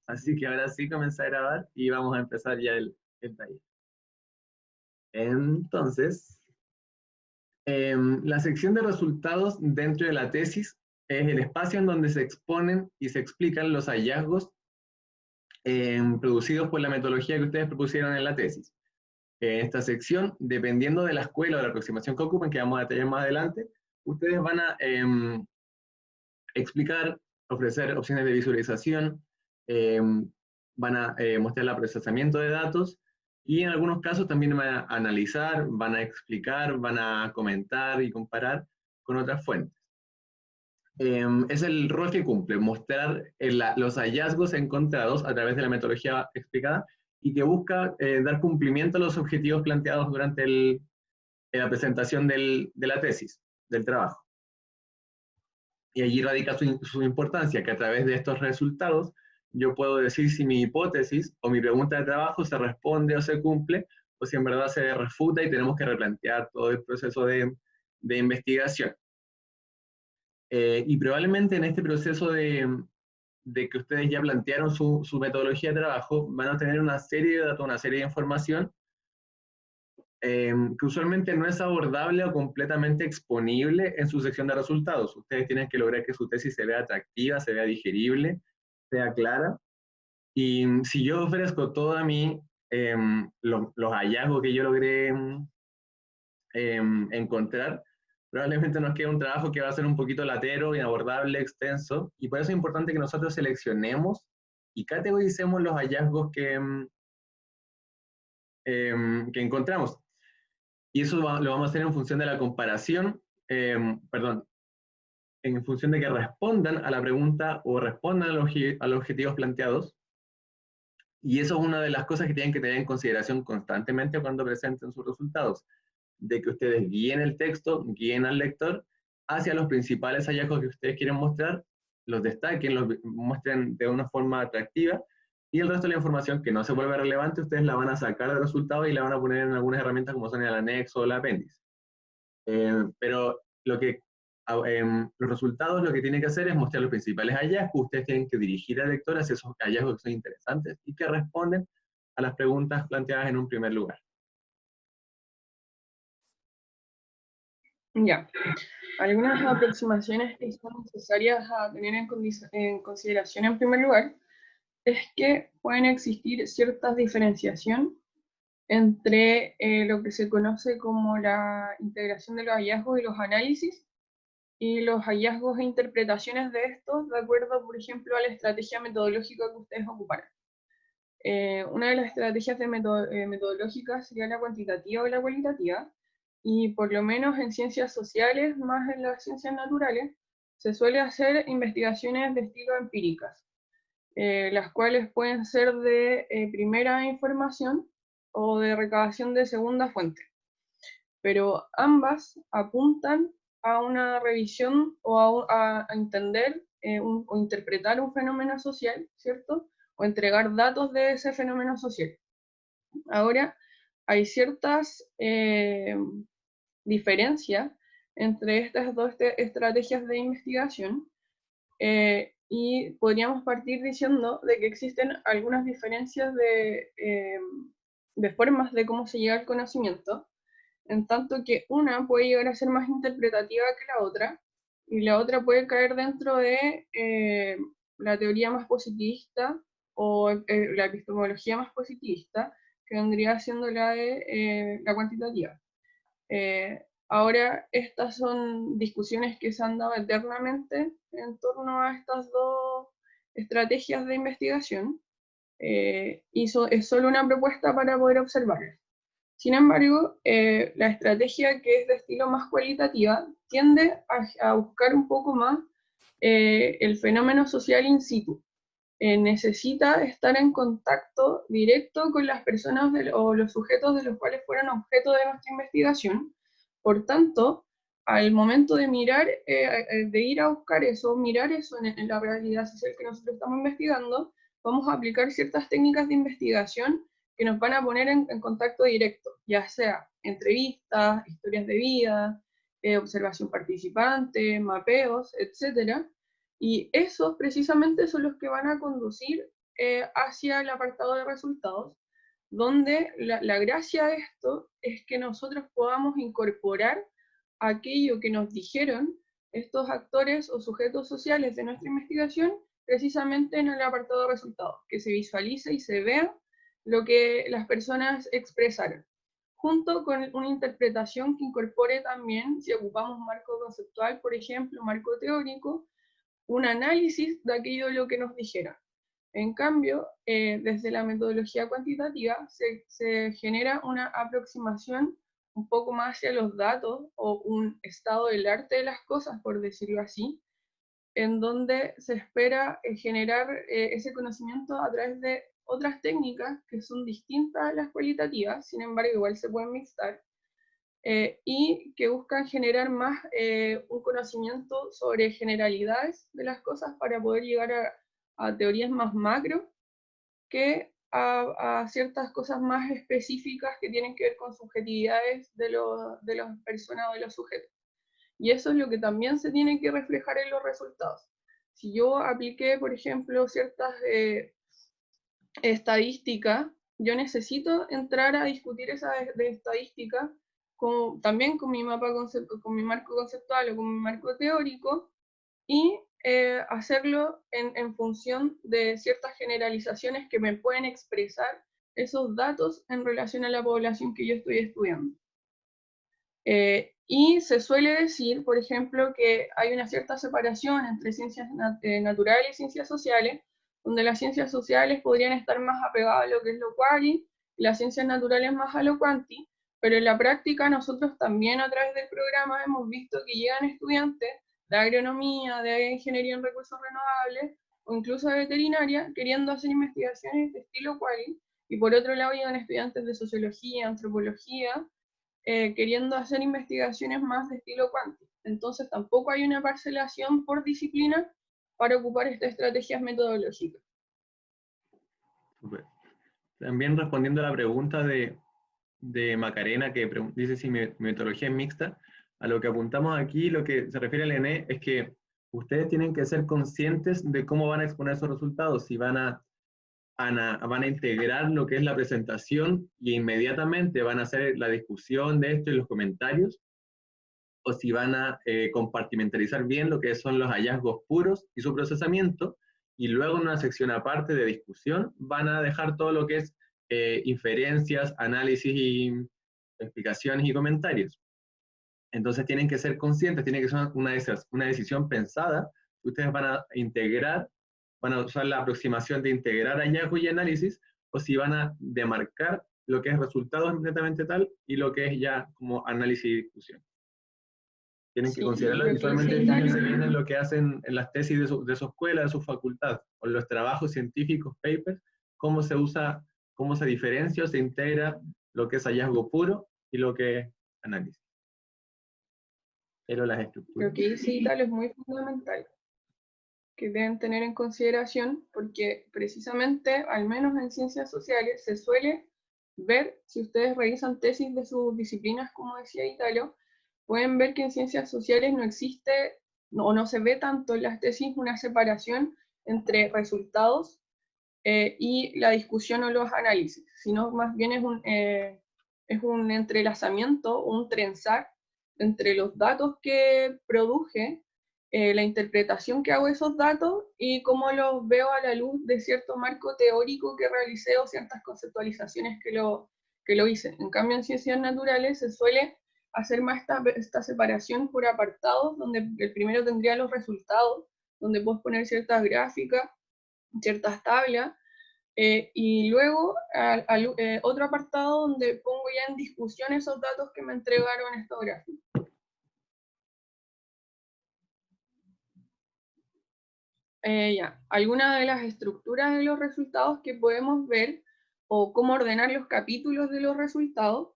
Así que ahora sí comencé a grabar y vamos a empezar ya el taller. Entonces, la sección de resultados dentro de la tesis es el espacio en donde se exponen y se explican los hallazgos producidos por la metodología que ustedes propusieron en la tesis. En esta sección, dependiendo de la escuela o de la aproximación que ocupen, que vamos a detallar más adelante, ustedes van a explicar, ofrecer opciones de visualización, eh, van a mostrar el procesamiento de datos y en algunos casos también van a analizar, van a explicar, van a comentar y comparar con otras fuentes. Es el rol que cumple, mostrar los hallazgos encontrados a través de la metodología explicada y que busca dar cumplimiento a los objetivos planteados durante la presentación de la tesis, del trabajo. Y allí radica su importancia, que a través de estos resultados yo puedo decir si mi hipótesis o mi pregunta de trabajo se responde o se cumple, o si en verdad se refuta y tenemos que replantear todo el proceso de investigación. Y probablemente en este proceso de que ustedes ya plantearon su metodología de trabajo, van a tener una serie de datos, una serie de información que usualmente no es abordable o completamente exponible en su sección de resultados. Ustedes tienen que lograr que su tesis se vea atractiva, se vea digerible, sea clara. Y si yo ofrezco todo a mí, los hallazgos que yo logré encontrar, probablemente nos quede un trabajo que va a ser un poquito latero, inabordable, extenso, y por eso es importante que nosotros seleccionemos y categoricemos los hallazgos que encontramos. Y eso lo vamos a hacer en función de la comparación, perdón, en función de que respondan a la pregunta o respondan a los objetivos planteados. Y eso es una de las cosas que tienen que tener en consideración constantemente cuando presenten sus resultados, de que ustedes guíen el texto, guíen al lector hacia los principales hallazgos que ustedes quieren mostrar, los destaquen, los muestren de una forma atractiva, y el resto de la información que no se vuelve relevante, ustedes la van a sacar del resultado y la van a poner en algunas herramientas como son el anexo o el apéndice. Pero los resultados lo que tienen que hacer es mostrar los principales hallazgos. Ustedes tienen que dirigir al lector hacia esos hallazgos que son interesantes y que responden a las preguntas planteadas en un primer lugar. Ya. Algunas aproximaciones que son necesarias a tener en consideración en primer lugar es que pueden existir ciertas diferenciación entre lo que se conoce como la integración de los hallazgos y los análisis, y los hallazgos e interpretaciones de estos, de acuerdo, por ejemplo, a la estrategia metodológica que ustedes ocuparon. Una de las estrategias metodológicas sería la cuantitativa o la cualitativa, y por lo menos en ciencias sociales, más en las ciencias naturales, se suele hacer investigaciones de estilo empíricas, las cuales pueden ser de primera información o de recabación de segunda fuente. Pero ambas apuntan a una revisión o a entender o interpretar un fenómeno social, ¿cierto? O entregar datos de ese fenómeno social. Ahora, hay ciertas diferencias entre estas dos estrategias de investigación, y podríamos partir diciendo de que existen algunas diferencias de formas de cómo se llega al conocimiento, en tanto que una puede llegar a ser más interpretativa que la otra, y la otra puede caer dentro de la teoría más positivista o la epistemología más positivista, que vendría siendo la de la cuantitativa. Ahora, estas son discusiones que se han dado eternamente en torno a estas dos estrategias de investigación, y es solo una propuesta para poder observarlas. Sin embargo, la estrategia que es de estilo más cualitativa tiende a buscar un poco más el fenómeno social in situ. Necesita estar en contacto directo con las personas o los sujetos de los cuales fueron objeto de nuestra investigación. Por tanto, al momento de mirar, de ir a buscar eso, mirar eso en la realidad social que nosotros estamos investigando, vamos a aplicar ciertas técnicas de investigación que nos van a poner en contacto directo, ya sea entrevistas, historias de vida, observación participante, mapeos, etc. Y esos precisamente son los que van a conducir hacia el apartado de resultados, donde la gracia de esto es que nosotros podamos incorporar aquello que nos dijeron estos actores o sujetos sociales de nuestra investigación precisamente en el apartado de resultados, que se visualice y se vea lo que las personas expresaron, junto con una interpretación que incorpore también, si ocupamos marco conceptual, por ejemplo, marco teórico, un análisis de aquello de lo que nos dijeron. En cambio, desde la metodología cuantitativa se genera una aproximación un poco más hacia los datos o un estado del arte de las cosas, por decirlo así, en donde se espera generar ese conocimiento a través de otras técnicas que son distintas a las cualitativas, sin embargo igual se pueden mixtar, y que buscan generar más un conocimiento sobre generalidades de las cosas para poder llegar a teorías más macro que a ciertas cosas más específicas que tienen que ver con subjetividades de las personas o de los sujetos. Y eso es lo que también se tiene que reflejar en los resultados. Si yo apliqué, por ejemplo, ciertas estadísticas, yo necesito entrar a discutir esa de estadística también con mi con mi marco conceptual o con mi marco teórico, y hacerlo en función de ciertas generalizaciones que me pueden expresar esos datos en relación a la población que yo estoy estudiando. Y se suele decir, por ejemplo, que hay una cierta separación entre ciencias naturales y ciencias sociales, donde las ciencias sociales podrían estar más apegadas a lo que es lo quali, y las ciencias naturales más a lo quanti, pero en la práctica nosotros también a través del programa hemos visto que llegan estudiantes de agronomía, de ingeniería en recursos renovables, o incluso de veterinaria, queriendo hacer investigaciones de estilo quali, y por otro lado llegan estudiantes de sociología, antropología, queriendo hacer investigaciones más de estilo cuántico. Entonces tampoco hay una parcelación por disciplina para ocupar estas estrategias metodológicas. Super. También respondiendo a la pregunta de Macarena, que dice si mi metodología es mixta, a lo que apuntamos aquí, lo que se refiere al ENE, es que ustedes tienen que ser conscientes de cómo van a exponer esos resultados, si van a integrar lo que es la presentación y inmediatamente van a hacer la discusión de esto y los comentarios, o si van a compartimentalizar bien lo que son los hallazgos puros y su procesamiento, y luego en una sección aparte de discusión van a dejar todo lo que es inferencias, análisis y explicaciones y comentarios. Entonces tienen que ser conscientes, tiene que ser una decisión pensada. Ustedes van a integrar, van a usar la aproximación de integrar hallazgos y análisis, o si van a demarcar lo que es resultados completamente tal y lo que es ya como análisis y discusión. Tienen que considerarlo visualmente, fíjense bien en lo que hacen en las tesis de su escuela, de su facultad, o en los trabajos científicos, papers, cómo se usa, cómo se diferencia o se integra lo que es hallazgo puro y lo que es análisis. Pero las estructuras. Lo que dice Ítalo es muy fundamental, que deben tener en consideración, porque precisamente, al menos en ciencias sociales, se suele ver, si ustedes revisan tesis de sus disciplinas, como decía Ítalo, pueden ver que en ciencias sociales no existe, o no se ve tanto en las tesis una separación entre resultados y la discusión o los análisis, sino más bien es un entrelazamiento, un trenzar entre los datos que produje, la interpretación que hago de esos datos y cómo los veo a la luz de cierto marco teórico que realicé o ciertas conceptualizaciones que lo hice. En cambio, en ciencias naturales se suele hacer más esta separación por apartados, donde el primero tendría los resultados, donde puedes poner ciertas gráficas, ciertas tablas, y luego otro apartado donde pongo ya en discusión esos datos que me entregaron estos gráficos. Ya, algunas de las estructuras de los resultados que podemos ver, o cómo ordenar los capítulos de los resultados,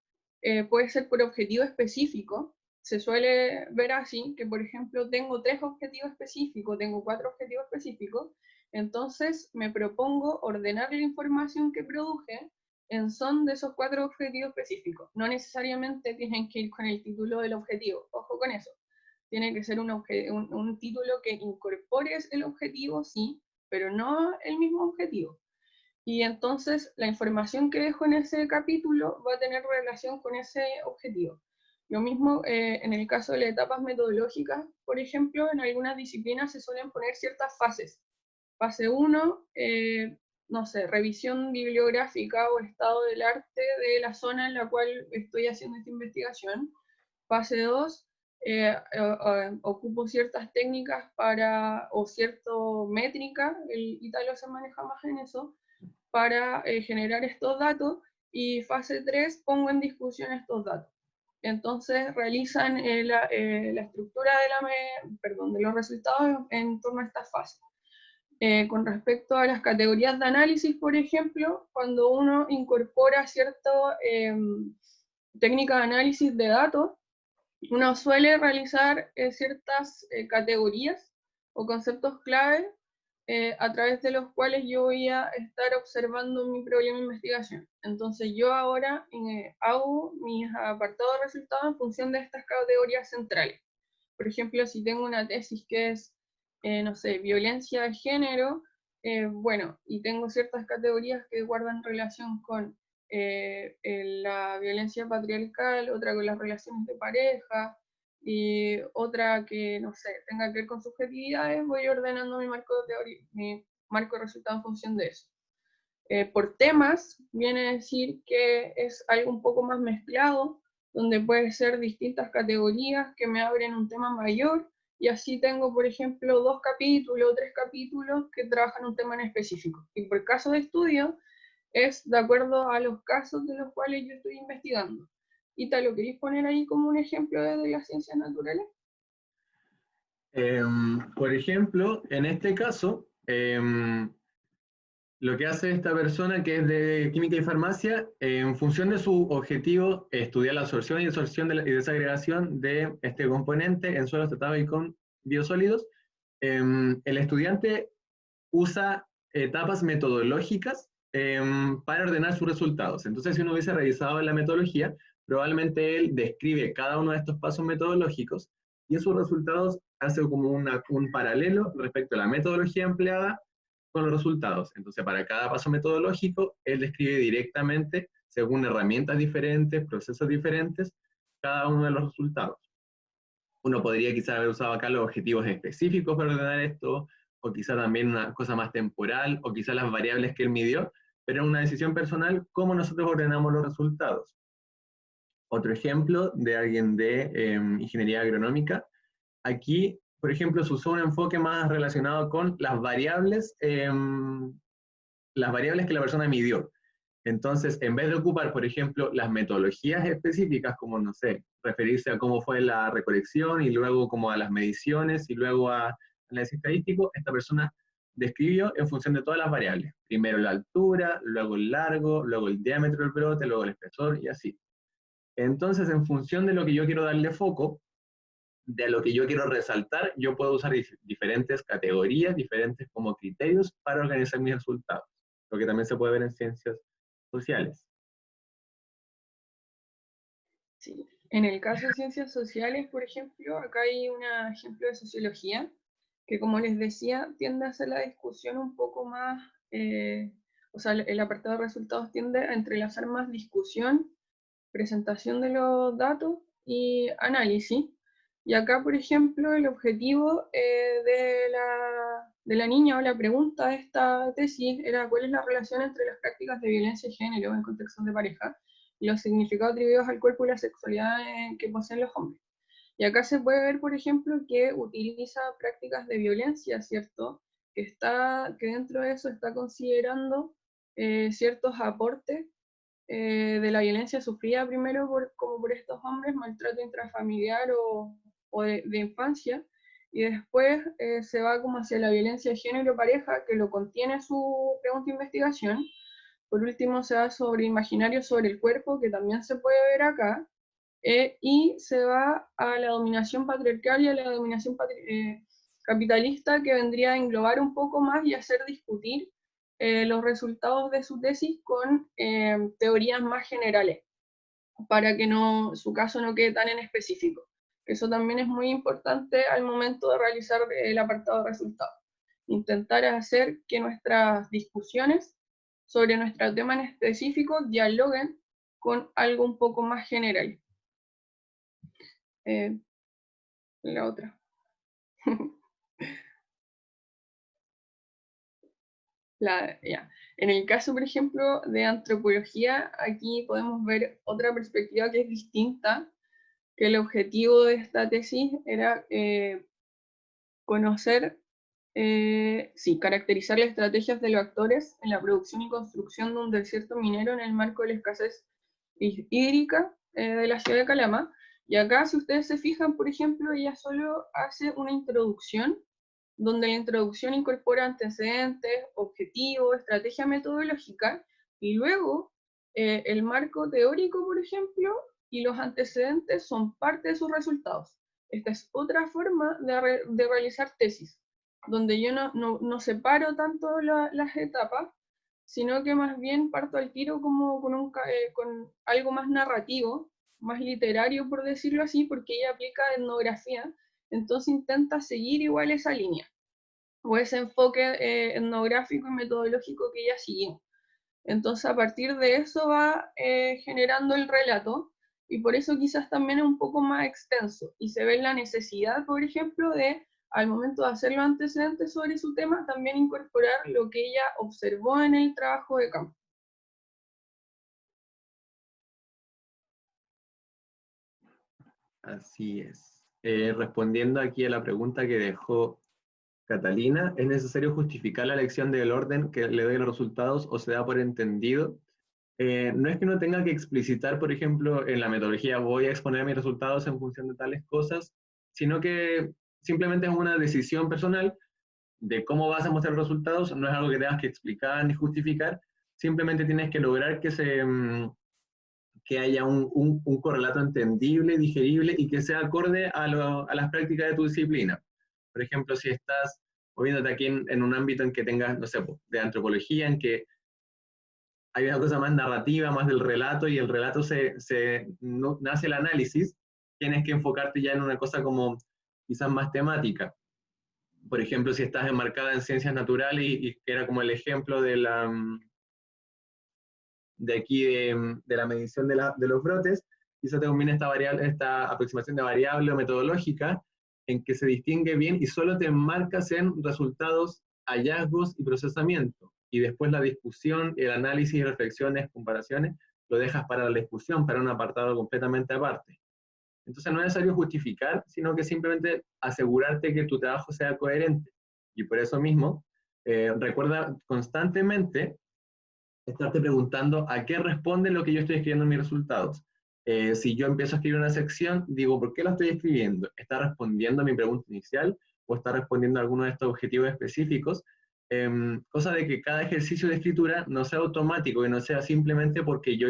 puede ser por objetivo específico. Se suele ver así, que por ejemplo tengo 3 objetivos específicos, tengo 4 objetivos específicos, entonces me propongo ordenar la información que produje en son de esos 4 objetivos específicos. No necesariamente tienen que ir con el título del objetivo, ojo con eso. Tiene que ser un título que incorpore el objetivo, sí, pero no el mismo objetivo. y entonces la información que dejo en ese capítulo va a tener relación con ese objetivo. Lo mismo en el caso de las etapas metodológicas, por ejemplo, en algunas disciplinas se suelen poner ciertas fases. Fase 1, no sé, revisión bibliográfica o estado del arte de la zona en la cual estoy haciendo esta investigación. Fase 2, ocupo ciertas técnicas o cierta métrica, el Italo se maneja más en eso, para generar estos datos, y fase 3, pongo en discusión estos datos. Entonces realizan la estructura de los resultados en torno a esta fase. Con respecto a las categorías de análisis, por ejemplo, cuando uno incorpora cierta técnica de análisis de datos, uno suele realizar ciertas categorías o conceptos clave a través de los cuales yo voy a estar observando mi problema de investigación. Entonces yo ahora hago mis apartados de resultados en función de estas categorías centrales. Por ejemplo, si tengo una tesis que es, no sé, violencia de género, bueno, y tengo ciertas categorías que guardan relación con la violencia patriarcal, otra con las relaciones de pareja, y otra que, no sé, tenga que ver con subjetividades, voy ordenando mi marco de resultados en función de eso. Por temas, viene a decir que es algo un poco más mezclado, donde puede ser distintas categorías que me abren un tema mayor, y así tengo, por ejemplo, 2 capítulos o 3 capítulos que trabajan un tema en específico. Y por caso de estudio, es de acuerdo a los casos de los cuales yo estoy investigando. Ita, ¿lo queréis poner ahí como un ejemplo de las ciencias naturales? Por ejemplo, en este caso, lo que hace esta persona que es de química y farmacia, en función de su objetivo, estudiar la absorción y desorción y desagregación de este componente en suelos tratados y con biosólidos, el estudiante usa etapas metodológicas para ordenar sus resultados. Entonces, si uno hubiese revisado la metodología, probablemente él describe cada uno de estos pasos metodológicos y en sus resultados hace como un paralelo respecto a la metodología empleada con los resultados. Entonces, para cada paso metodológico, él describe directamente, según herramientas diferentes, procesos diferentes, cada uno de los resultados. Uno podría quizás haber usado acá los objetivos específicos para ordenar esto, o quizá también una cosa más temporal, o quizá las variables que él midió, pero es una decisión personal cómo nosotros ordenamos los resultados. Otro ejemplo de alguien de ingeniería agronómica. Aquí, por ejemplo, se usó un enfoque más relacionado con las variables que la persona midió. Entonces, en vez de ocupar, por ejemplo, las metodologías específicas, como, no sé, referirse a cómo fue la recolección y luego como a las mediciones y luego a análisis estadístico, esta persona describió en función de todas las variables. Primero la altura, luego el largo, luego el diámetro del brote, luego el espesor y así. Entonces, en función de lo que yo quiero darle foco, de lo que yo quiero resaltar, yo puedo usar diferentes categorías, diferentes como criterios para organizar mis resultados, lo que también se puede ver en ciencias sociales. Sí. En el caso de ciencias sociales, por ejemplo, acá hay un ejemplo de sociología, que como les decía, tiende a hacer la discusión un poco más, o sea, el apartado de resultados tiende a entrelazar más discusión, presentación de los datos y análisis. Y acá, por ejemplo, el objetivo de la niña o la pregunta de esta tesis era cuál es la relación entre las prácticas de violencia de género en contextos de pareja y los significados atribuidos al cuerpo y la sexualidad que poseen los hombres. Y acá se puede ver, por ejemplo, que utiliza prácticas de violencia, ¿cierto? Que dentro de eso está considerando ciertos aportes de la violencia sufrida primero como por estos hombres, maltrato intrafamiliar o de infancia, y después se va como hacia la violencia de género pareja, que lo contiene su pregunta de investigación. Por último se va sobre imaginario sobre el cuerpo, que también se puede ver acá, y se va a la dominación patriarcal y a la dominación capitalista, que vendría a englobar un poco más y hacer discutir los resultados de su tesis con teorías más generales, para que su caso no quede tan en específico. Eso también es muy importante al momento de realizar el apartado de resultados. Intentar hacer que nuestras discusiones sobre nuestro tema en específico dialoguen con algo un poco más general. La otra. Ya. En el caso, por ejemplo, de antropología, aquí podemos ver otra perspectiva que es distinta, que el objetivo de esta tesis era conocer, caracterizar las estrategias de los actores en la producción y construcción de un desierto minero en el marco de la escasez hídrica de la ciudad de Calama. Y acá, si ustedes se fijan, por ejemplo, ella solo hace una introducción, donde la introducción incorpora antecedentes, objetivos, estrategia metodológica, y luego el marco teórico, por ejemplo, y los antecedentes son parte de sus resultados. Esta es otra forma de realizar tesis, donde yo no separo tanto las etapas, sino que más bien parto al tiro como con algo más narrativo, más literario, por decirlo así, porque ella aplica etnografía, entonces intenta seguir igual esa línea, o ese enfoque etnográfico y metodológico que ella siguió. Entonces, a partir de eso va generando el relato, y por eso quizás también es un poco más extenso, y se ve la necesidad, por ejemplo, de, al momento de hacer los antecedentes sobre su tema, también incorporar lo que ella observó en el trabajo de campo. Así es. Respondiendo aquí a la pregunta que dejó Catalina, ¿es necesario justificar la elección del orden que le doy los resultados o se da por entendido? No es que uno tenga que explicitar, por ejemplo, en la metodología voy a exponer mis resultados en función de tales cosas, sino que simplemente es una decisión personal de cómo vas a mostrar los resultados, no es algo que tengas que explicar ni justificar, simplemente tienes que lograr que haya un correlato entendible, digerible y que sea acorde a las prácticas de tu disciplina. Por ejemplo, si estás moviéndote aquí en un ámbito en que tengas, no sé, de antropología, en que hay una cosa más narrativa, más del relato, y el relato no, nace el análisis, tienes que enfocarte ya en una cosa como quizás más temática. Por ejemplo, si estás enmarcada en ciencias naturales y que era como el ejemplo de aquí de la medición de los brotes, quizás te combina esta aproximación de variable o metodológica en que se distingue bien y solo te enmarcas en resultados, hallazgos y procesamiento. Y después la discusión, el análisis, reflexiones, comparaciones, lo dejas para la discusión, para un apartado completamente aparte. Entonces no es necesario justificar, sino que simplemente asegurarte que tu trabajo sea coherente. Y por eso mismo, recuerda constantemente estarte preguntando a qué responde lo que yo estoy escribiendo en mis resultados. Si yo empiezo a escribir una sección, digo, ¿por qué la estoy escribiendo? ¿Está respondiendo a mi pregunta inicial o está respondiendo a alguno de estos objetivos específicos? Cosa de que cada ejercicio de escritura no sea automático, y no sea simplemente porque yo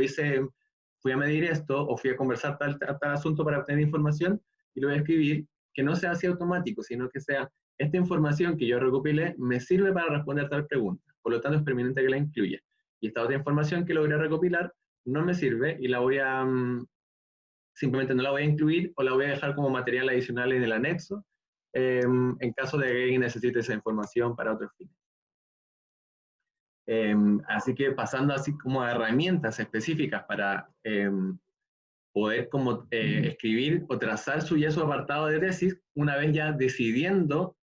fui a medir esto o fui a conversar tal asunto para obtener información y lo voy a escribir, que no sea así automático, sino que sea esta información que yo recopilé me sirve para responder tal pregunta. Por lo tanto, es pertinente que la incluya. Y esta otra información que logré recopilar no me sirve y la voy a, simplemente no la voy a incluir o la voy a dejar como material adicional en el anexo, en caso de que alguien necesite esa información para otros fines. Así que pasando así como a herramientas específicas para poder como escribir o trazar su ya su apartado de tesis, una vez ya decidiendo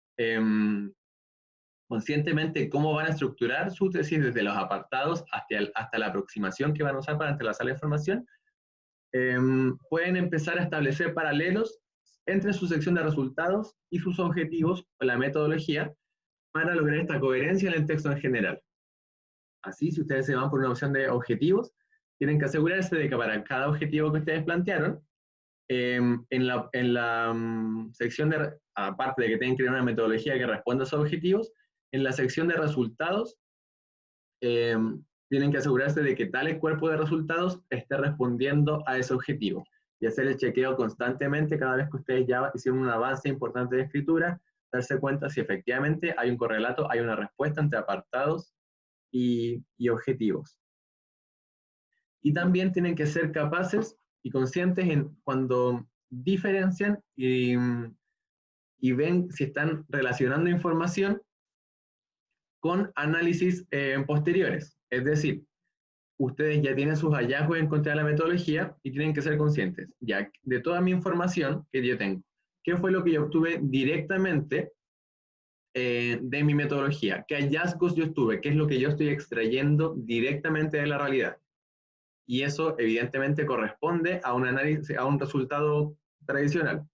conscientemente cómo van a estructurar su tesis desde los apartados hasta la aproximación que van a usar para entrelazar la información, pueden empezar a establecer paralelos entre su sección de resultados y sus objetivos o la metodología para lograr esta coherencia en el texto en general. Así, si ustedes se van por una opción de objetivos, tienen que asegurarse de que para cada objetivo que ustedes plantearon, en la sección aparte de que tienen que tener una metodología que responda a esos objetivos, en la sección de resultados, tienen que asegurarse de que tal cuerpo de resultados esté respondiendo a ese objetivo y hacer el chequeo constantemente cada vez que ustedes ya hicieron un avance importante de escritura, darse cuenta si efectivamente hay un correlato, hay una respuesta entre apartados y objetivos. Y también tienen que ser capaces y conscientes en cuando diferencian y ven si están relacionando información con análisis posteriores. Es decir, ustedes ya tienen sus hallazgos en contra de la metodología y tienen que ser conscientes, ya de toda mi información que yo tengo, ¿qué fue lo que yo obtuve directamente de mi metodología? ¿Qué hallazgos yo tuve? ¿Qué es lo que yo estoy extrayendo directamente de la realidad? Y eso evidentemente corresponde a un análisis, a un resultado tradicional.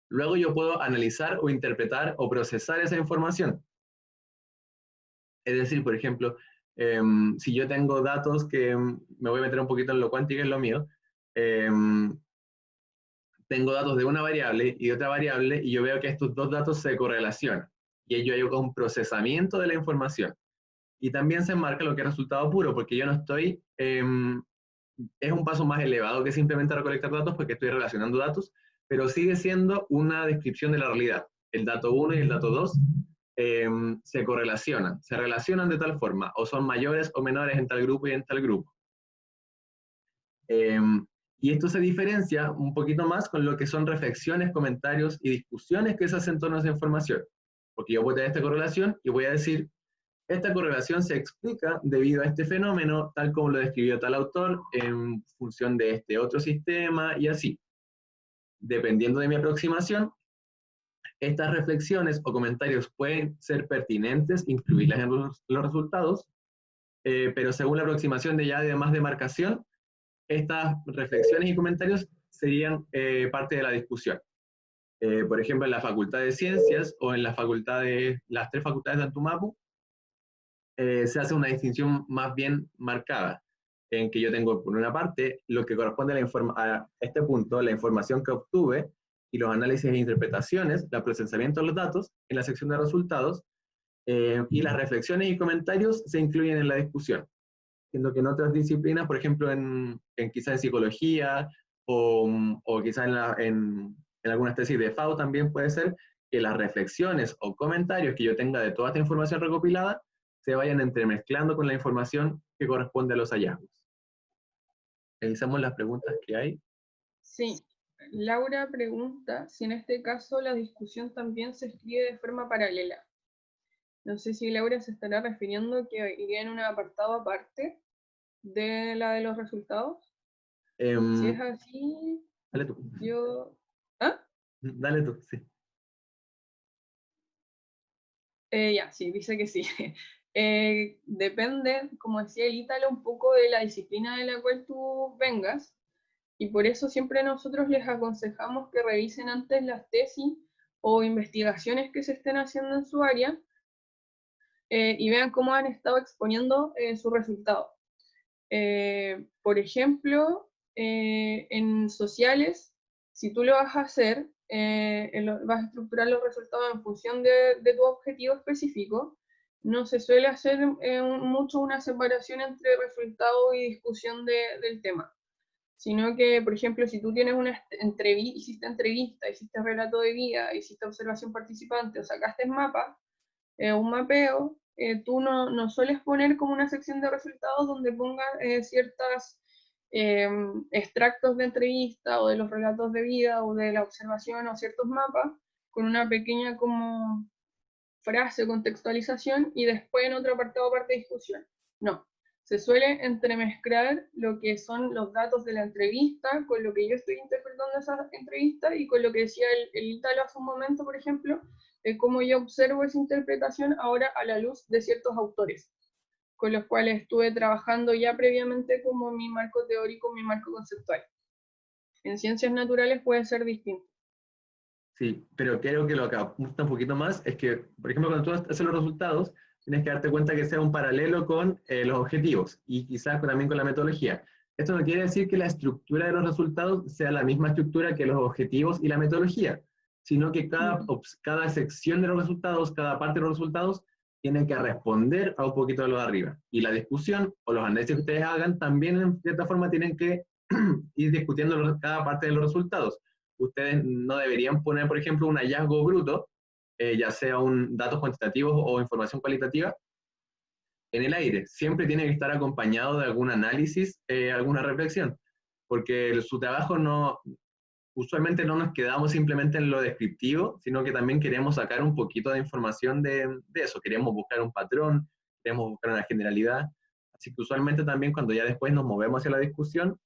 Luego yo puedo analizar o interpretar o procesar esa información. Es decir, por ejemplo, si yo tengo datos que me voy a meter un poquito en lo cuántico, es lo mío, tengo datos de una variable y de otra variable y yo veo que estos dos datos se correlacionan. Y yo hago un procesamiento de la información. Y también se enmarca lo que es resultado puro, porque yo no estoy, es un paso más elevado que simplemente recolectar datos porque estoy relacionando datos, pero sigue siendo una descripción de la realidad. El dato 1 y el dato 2 se correlacionan, se relacionan de tal forma, o son mayores o menores en tal grupo y en tal grupo. Y esto se diferencia un poquito más con lo que son reflexiones, comentarios y discusiones que se hacen en torno a esa información. Porque yo voy a tener esta correlación y voy a decir, esta correlación se explica debido a este fenómeno, tal como lo describió tal autor, en función de este otro sistema y así. Dependiendo de mi aproximación, estas reflexiones o comentarios pueden ser pertinentes, incluirlas en los resultados, pero según la aproximación de ya de más demarcación, estas reflexiones y comentarios serían parte de la discusión. Por ejemplo, en la Facultad de Ciencias o en la facultad de, las tres facultades de Antumapu, se hace una distinción más bien marcada, en que yo tengo por una parte lo que corresponde a este punto, la información que obtuve y los análisis e interpretaciones, el procesamiento de los datos en la sección de resultados, y las reflexiones y comentarios se incluyen en la discusión. Siendo que en otras disciplinas, por ejemplo, quizás en psicología o quizás en algunas tesis de FAO también puede ser que las reflexiones o comentarios que yo tenga de toda esta información recopilada se vayan entremezclando con la información que corresponde a los hallazgos. Revisamos las preguntas que hay. Sí, Laura pregunta si en este caso la discusión también se escribe de forma paralela. No sé si Laura se estará refiriendo que iría en un apartado aparte de la de los resultados. Si es así, Dale tú. yo... ¿Ah? Dale tú, sí. Ya, sí, dice que sí. Depende, como decía el Ítalo, un poco de la disciplina de la cual tú vengas, y por eso siempre nosotros les aconsejamos que revisen antes las tesis o investigaciones que se estén haciendo en su área, y vean cómo han estado exponiendo sus resultados. Por ejemplo, en sociales, si tú lo vas a hacer, vas a estructurar los resultados en función de tu objetivo específico, no se suele hacer mucho una separación entre resultado y discusión del tema, sino que, por ejemplo, si tú tienes hiciste entrevista, hiciste relato de vida, hiciste observación participante o sacaste el mapa, un mapeo, tú no sueles poner como una sección de resultados donde pongas ciertos extractos de entrevista o de los relatos de vida o de la observación o ciertos mapas con una pequeña como frase o contextualización y después en otro apartado parte de discusión. No, se suele entremezclar lo que son los datos de la entrevista con lo que yo estoy interpretando esa entrevista y con lo que decía el Ítalo hace un momento, por ejemplo, cómo yo observo esa interpretación ahora a la luz de ciertos autores, con los cuales estuve trabajando ya previamente como mi marco teórico, mi marco conceptual. En ciencias naturales puede ser distinto. Sí, pero creo que lo que apunta un poquito más es que, por ejemplo, cuando tú haces los resultados, tienes que darte cuenta que sea un paralelo con los objetivos y quizás también con la metodología. Esto no quiere decir que la estructura de los resultados sea la misma estructura que los objetivos y la metodología, sino que cada sección de los resultados, cada parte de los resultados, tiene que responder a un poquito de lo de arriba. Y la discusión o los análisis que ustedes hagan también, en cierta forma, tienen que ir discutiendo cada parte de los resultados. Ustedes no deberían poner, por ejemplo, un hallazgo bruto, ya sea datos cuantitativos o información cualitativa, en el aire. Siempre tiene que estar acompañado de algún análisis, alguna reflexión, porque su trabajo usualmente no nos quedamos simplemente en lo descriptivo, sino que también queremos sacar un poquito de información de eso, queremos buscar un patrón, queremos buscar una generalidad. Así que usualmente también cuando ya después nos movemos hacia la discusión,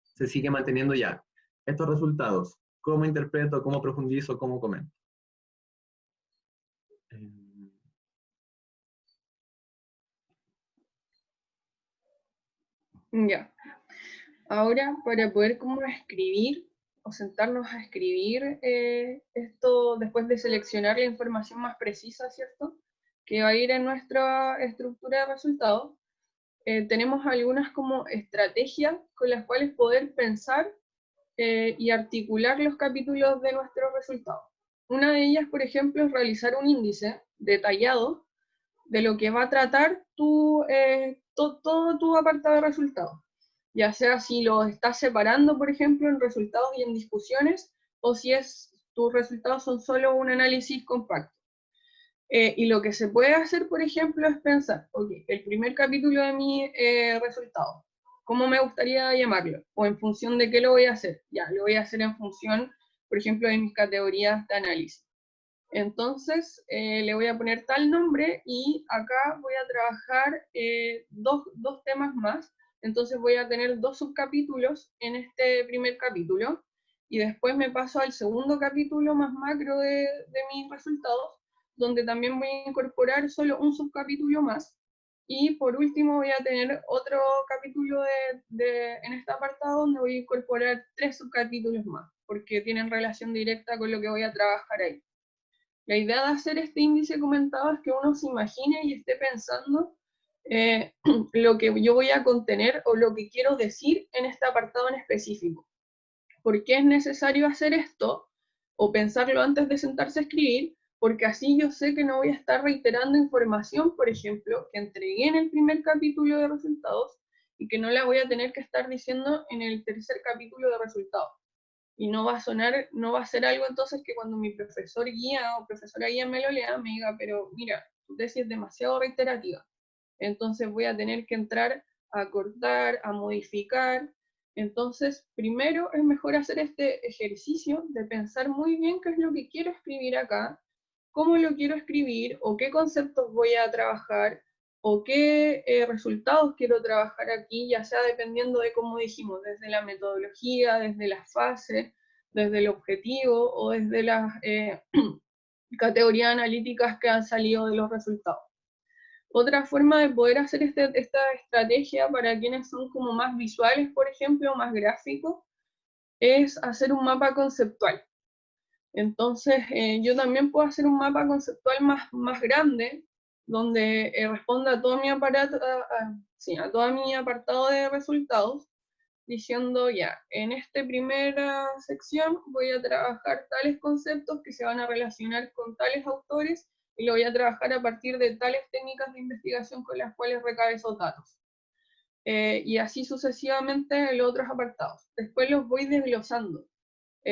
se sigue manteniendo ya estos resultados. ¿Cómo interpreto, cómo profundizo, cómo comento? Ya. Ahora, para poder como escribir o sentarnos a escribir esto después de seleccionar la información más precisa, ¿cierto? Que va a ir en nuestra estructura de resultados, tenemos algunas como estrategias con las cuales poder pensar y articular los capítulos de nuestros resultados. Una de ellas, por ejemplo, es realizar un índice detallado de lo que va a tratar todo tu apartado de resultados. Ya sea si lo estás separando, por ejemplo, en resultados y en discusiones, o si tus resultados son solo un análisis compacto. Y lo que se puede hacer, por ejemplo, es pensar, ok, el primer capítulo de mi resultado, ¿cómo me gustaría llamarlo? O en función de qué lo voy a hacer. Ya, lo voy a hacer en función, por ejemplo, de mis categorías de análisis. Entonces, le voy a poner tal nombre y acá voy a trabajar dos temas más. Entonces voy a tener 2 subcapítulos en este primer capítulo y después me paso al segundo capítulo más macro de mis resultados, donde también voy a incorporar solo un subcapítulo más. Y por último voy a tener otro capítulo en este apartado donde voy a incorporar 3 subcapítulos más, porque tienen relación directa con lo que voy a trabajar ahí. La idea de hacer este índice comentado es que uno se imagine y esté pensando lo que yo voy a contener o lo que quiero decir en este apartado en específico. ¿Por qué es necesario hacer esto? O pensarlo antes de sentarse a escribir, porque así yo sé que no voy a estar reiterando información, por ejemplo, que entregué en el primer capítulo de resultados y que no la voy a tener que estar diciendo en el tercer capítulo de resultados. Y no va a ser algo entonces que cuando mi profesor guía o profesora guía me lo lea, me diga, pero mira, tu tesis es demasiado reiterativa. Entonces voy a tener que entrar a cortar, a modificar. Entonces, primero es mejor hacer este ejercicio de pensar muy bien qué es lo que quiero escribir acá, cómo lo quiero escribir o qué conceptos voy a trabajar o qué resultados quiero trabajar aquí, ya sea dependiendo de cómo dijimos, desde la metodología, desde la fase, desde el objetivo o desde las categorías analíticas que han salido de los resultados. Otra forma de poder hacer esta estrategia para quienes son como más visuales, por ejemplo, más gráficos, es hacer un mapa conceptual. Entonces, yo también puedo hacer un mapa conceptual más grande, donde responda a todo mi aparato, a todo mi apartado de resultados, diciendo ya, en esta primera sección voy a trabajar tales conceptos que se van a relacionar con tales autores y lo voy a trabajar a partir de tales técnicas de investigación con las cuales recabe esos datos. Y así sucesivamente en los otros apartados. Después los voy desglosando,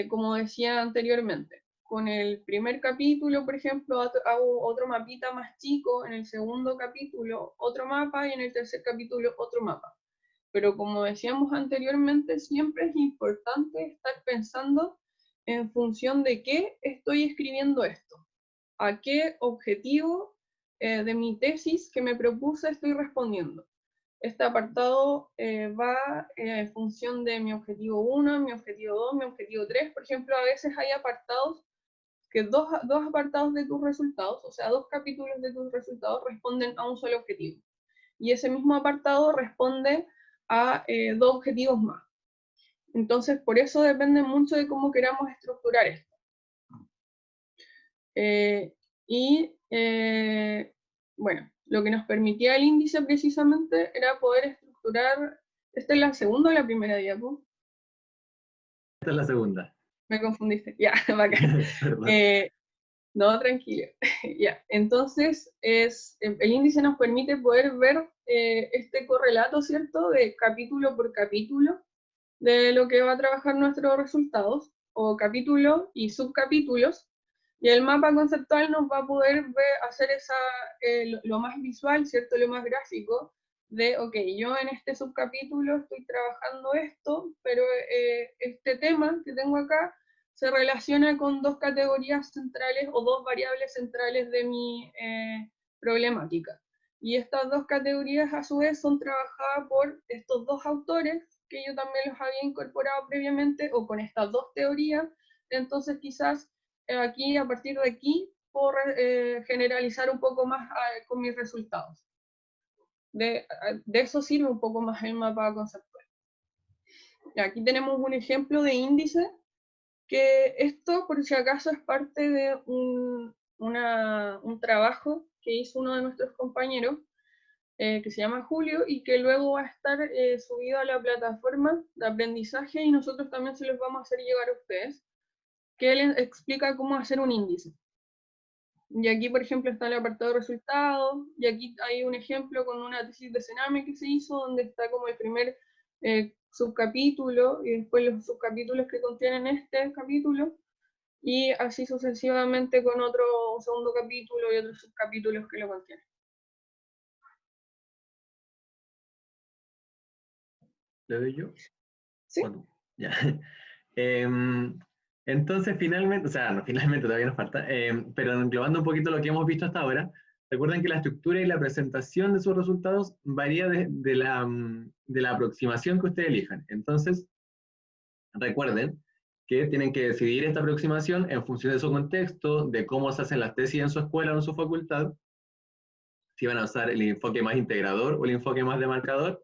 como decía anteriormente. Con el primer capítulo, por ejemplo, hago otro mapita más chico, en el segundo capítulo otro mapa y en el tercer capítulo otro mapa. Pero como decíamos anteriormente, siempre es importante estar pensando en función de qué estoy escribiendo esto, a qué objetivo de mi tesis que me propuse estoy respondiendo. Este apartado va en función de mi objetivo 1, mi objetivo 2, mi objetivo 3. Por ejemplo, a veces hay apartados que dos apartados de tus resultados, o sea, 2 capítulos de tus resultados responden a un solo objetivo. Y ese mismo apartado responde a 2 objetivos más. Entonces, por eso depende mucho de cómo queramos estructurar esto. Bueno, lo que nos permitía el índice precisamente era poder estructurar. ¿Esta es la segunda o la primera diapo? Esta es la segunda. Me confundiste. Ya, bacán. No, tranquilo. Ya, entonces el índice nos permite poder ver este correlato, ¿cierto? De capítulo por capítulo de lo que va a trabajar nuestros resultados, o capítulos y subcapítulos, y el mapa conceptual nos va a poder hacer lo más visual, ¿cierto? Lo más gráfico, de, ok, yo en este subcapítulo estoy trabajando esto, pero este tema que tengo acá se relaciona con 2 categorías centrales o 2 variables centrales de mi problemática. Y estas dos categorías a su vez son trabajadas por estos dos autores, que yo también los había incorporado previamente, o con estas dos teorías. Entonces quizás aquí, a partir de aquí, puedo generalizar un poco más con mis resultados. De eso sirve un poco más el mapa conceptual. Aquí tenemos un ejemplo de índice, que esto, por si acaso, es parte de un trabajo que hizo uno de nuestros compañeros, que se llama Julio, y que luego va a estar subido a la plataforma de aprendizaje, y nosotros también se los vamos a hacer llegar a ustedes, que él explica cómo hacer un índice. Y aquí, por ejemplo, está el apartado de resultados, y aquí hay un ejemplo con una tesis de Sename que se hizo, donde está como el primer subcapítulo, y después los subcapítulos que contienen este capítulo, y así sucesivamente con otro segundo capítulo y otros subcapítulos que lo contienen. ¿Le doy yo? Sí. Bueno, ya. Entonces, finalmente, o sea, no, finalmente todavía nos falta, pero englobando un poquito lo que hemos visto hasta ahora, recuerden que la estructura y la presentación de sus resultados varía de la aproximación que ustedes elijan. Entonces, recuerden que tienen que decidir esta aproximación en función de su contexto, de cómo se hacen las tesis en su escuela o en su facultad, si van a usar el enfoque más integrador o el enfoque más demarcador,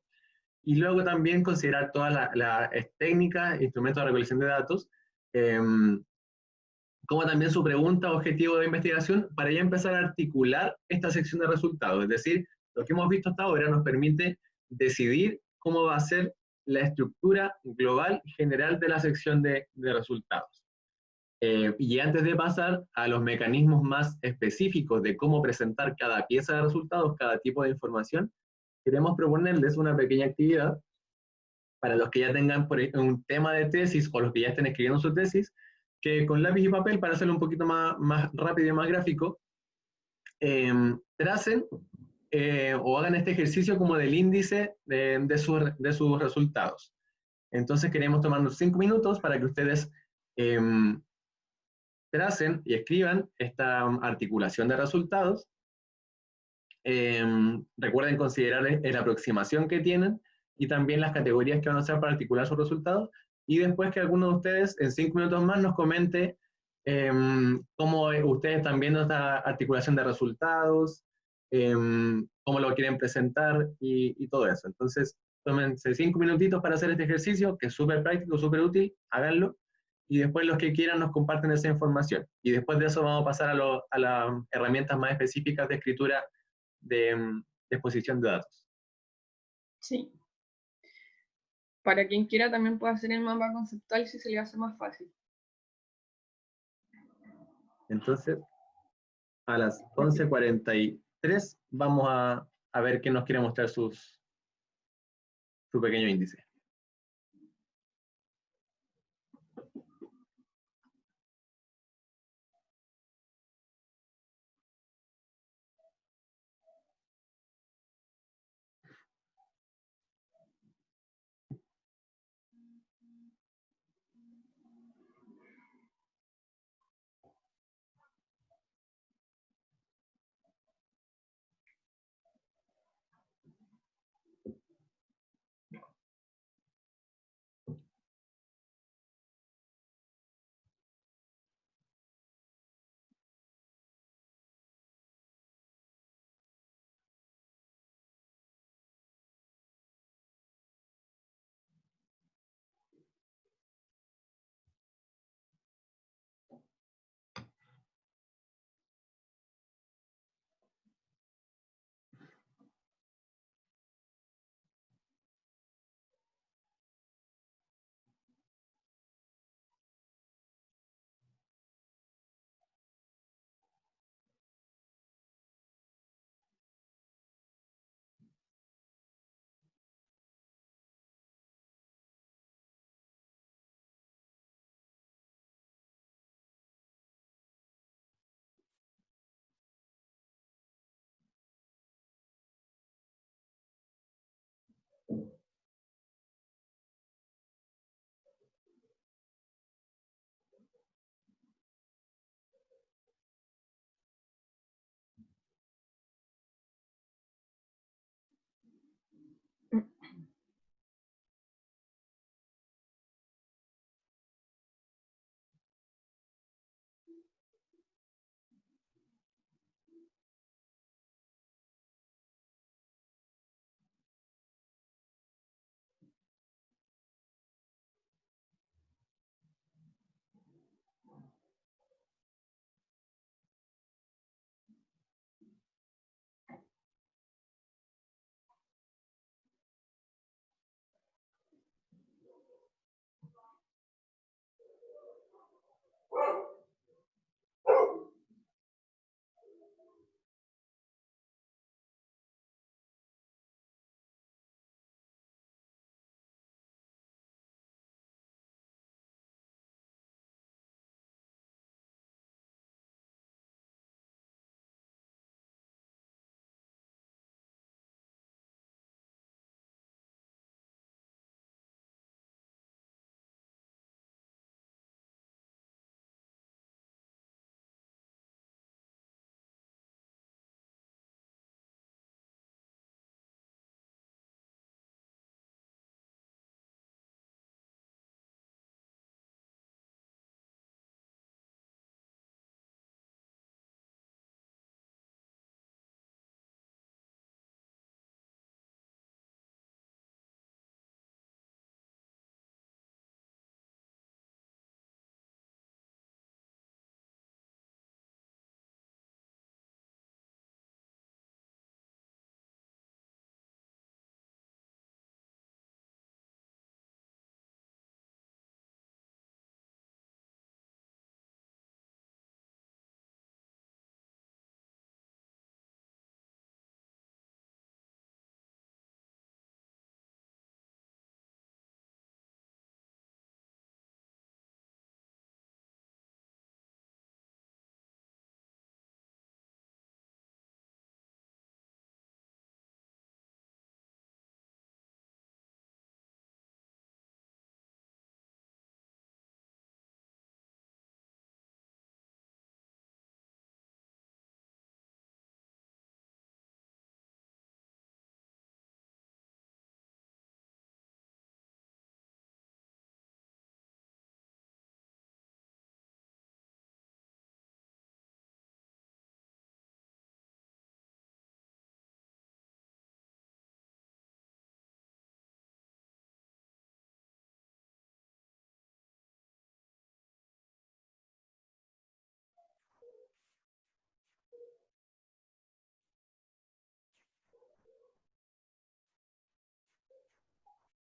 y luego también considerar todas las técnicas, instrumentos de recolección de datos, eh, como también su pregunta o objetivo de investigación, para ya empezar a articular esta sección de resultados. Es decir, lo que hemos visto hasta ahora nos permite decidir cómo va a ser la estructura global y general de la sección de resultados. Y antes de pasar a los mecanismos más específicos de cómo presentar cada pieza de resultados, cada tipo de información, queremos proponerles una pequeña actividad para los que ya tengan un tema de tesis o los que ya estén escribiendo su tesis, que con lápiz y papel, para hacerlo un poquito más rápido y más gráfico, tracen o hagan este ejercicio como del índice de sus resultados. Entonces queremos tomarnos 5 minutos para que ustedes tracen y escriban esta articulación de resultados. Recuerden considerar la aproximación que tienen y también las categorías que van a usar para articular sus resultados. Y después que alguno de ustedes en 5 minutos más nos comente cómo ustedes están viendo esta articulación de resultados, cómo lo quieren presentar y todo eso. Entonces, tómense 5 minutitos para hacer este ejercicio, que es súper práctico, súper útil, háganlo. Y después los que quieran nos comparten esa información. Y después de eso vamos a pasar a las herramientas más específicas de escritura de exposición de datos. Sí. Para quien quiera también puede hacer el mapa conceptual si se le hace más fácil. Entonces, a las 11:43 vamos a ver qué nos quiere mostrar su pequeño índice.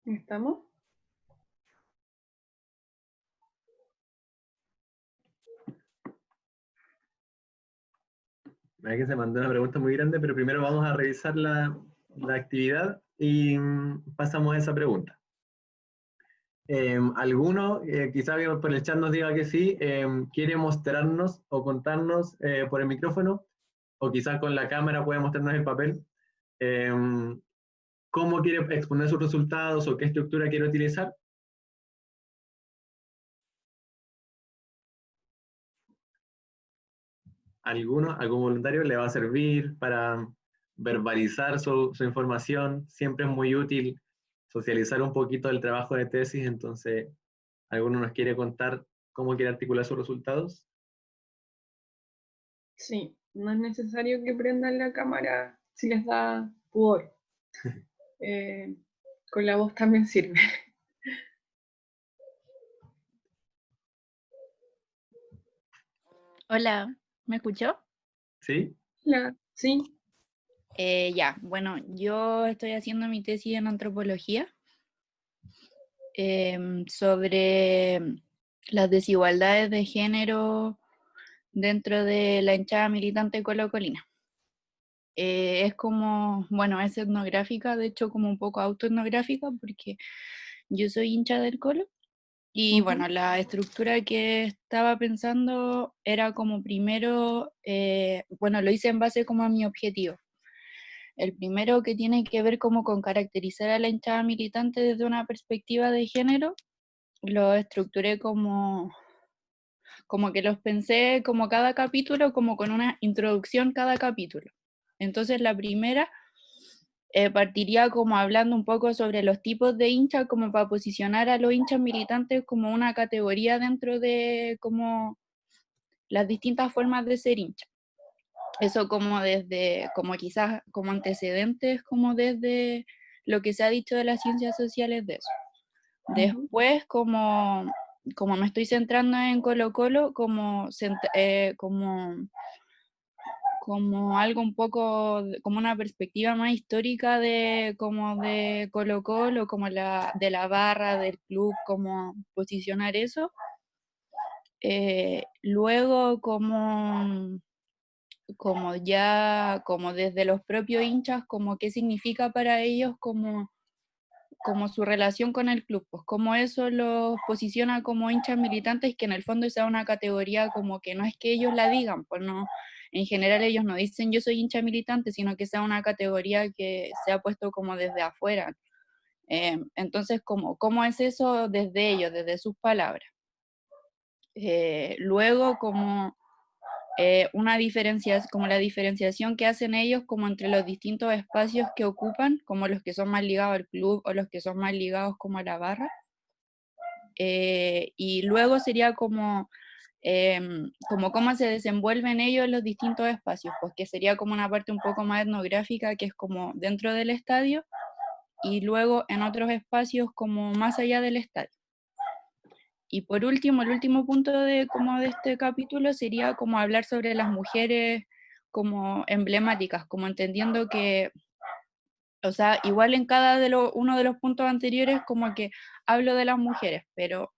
¿Estamos? Hay que se mandó una pregunta muy grande, pero primero vamos a revisar la actividad y pasamos a esa pregunta. ¿Alguno, quizá por el chat nos diga que sí, quiere mostrarnos o contarnos por el micrófono, o quizás con la cámara puede mostrarnos el papel, cómo quiere exponer sus resultados o qué estructura quiere utilizar? ¿Algún voluntario le va a servir para verbalizar su información? Siempre es muy útil socializar un poquito el trabajo de tesis, entonces, ¿alguno nos quiere contar cómo quiere articular sus resultados? Sí, no es necesario que prendan la cámara si les da pudor. Con la voz también sirve. Hola, ¿me escuchó? ¿Sí? Sí. Ya, bueno, yo estoy haciendo mi tesis en antropología sobre las desigualdades de género dentro de la hinchada militante colocolina. Es como, bueno, es etnográfica, de hecho como un poco autoetnográfica porque yo soy hincha del Colo. Y bueno, la estructura que estaba pensando era como primero, bueno, lo hice en base como a mi objetivo. El primero, que tiene que ver como con caracterizar a la hinchada militante desde una perspectiva de género, lo estructuré como que los pensé como cada capítulo, como con una introducción cada capítulo. Entonces la primera partiría como hablando un poco sobre los tipos de hinchas, como para posicionar a los hinchas militantes como una categoría dentro de como las distintas formas de ser hincha. Eso como desde, como quizás como antecedentes, como desde lo que se ha dicho de las ciencias sociales de eso. Después, como me estoy centrando en Colo Colo, como algo un poco, como una perspectiva más histórica de como de Colo Colo, como de la barra, del club, como posicionar eso. Luego como ya, como desde los propios hinchas, como qué significa para ellos como su relación con el club, pues cómo eso los posiciona como hinchas militantes, que en el fondo sea una categoría como que no es que ellos la digan, pues no, en general ellos no dicen yo soy hincha militante, sino que sea una categoría que se ha puesto como desde afuera. Entonces, ¿cómo es eso desde ellos, desde sus palabras? Luego, como una diferencia, como la diferenciación que hacen ellos como entre los distintos espacios que ocupan, como los que son más ligados al club o los que son más ligados como a la barra. Y luego sería como cómo se desenvuelven ellos en los distintos espacios, pues que sería como una parte un poco más etnográfica, que es como dentro del estadio, y luego en otros espacios como más allá del estadio. Y por último, el último punto como de este capítulo sería como hablar sobre las mujeres como emblemáticas, como entendiendo que, o sea, igual en uno de los puntos anteriores como que hablo de las mujeres, pero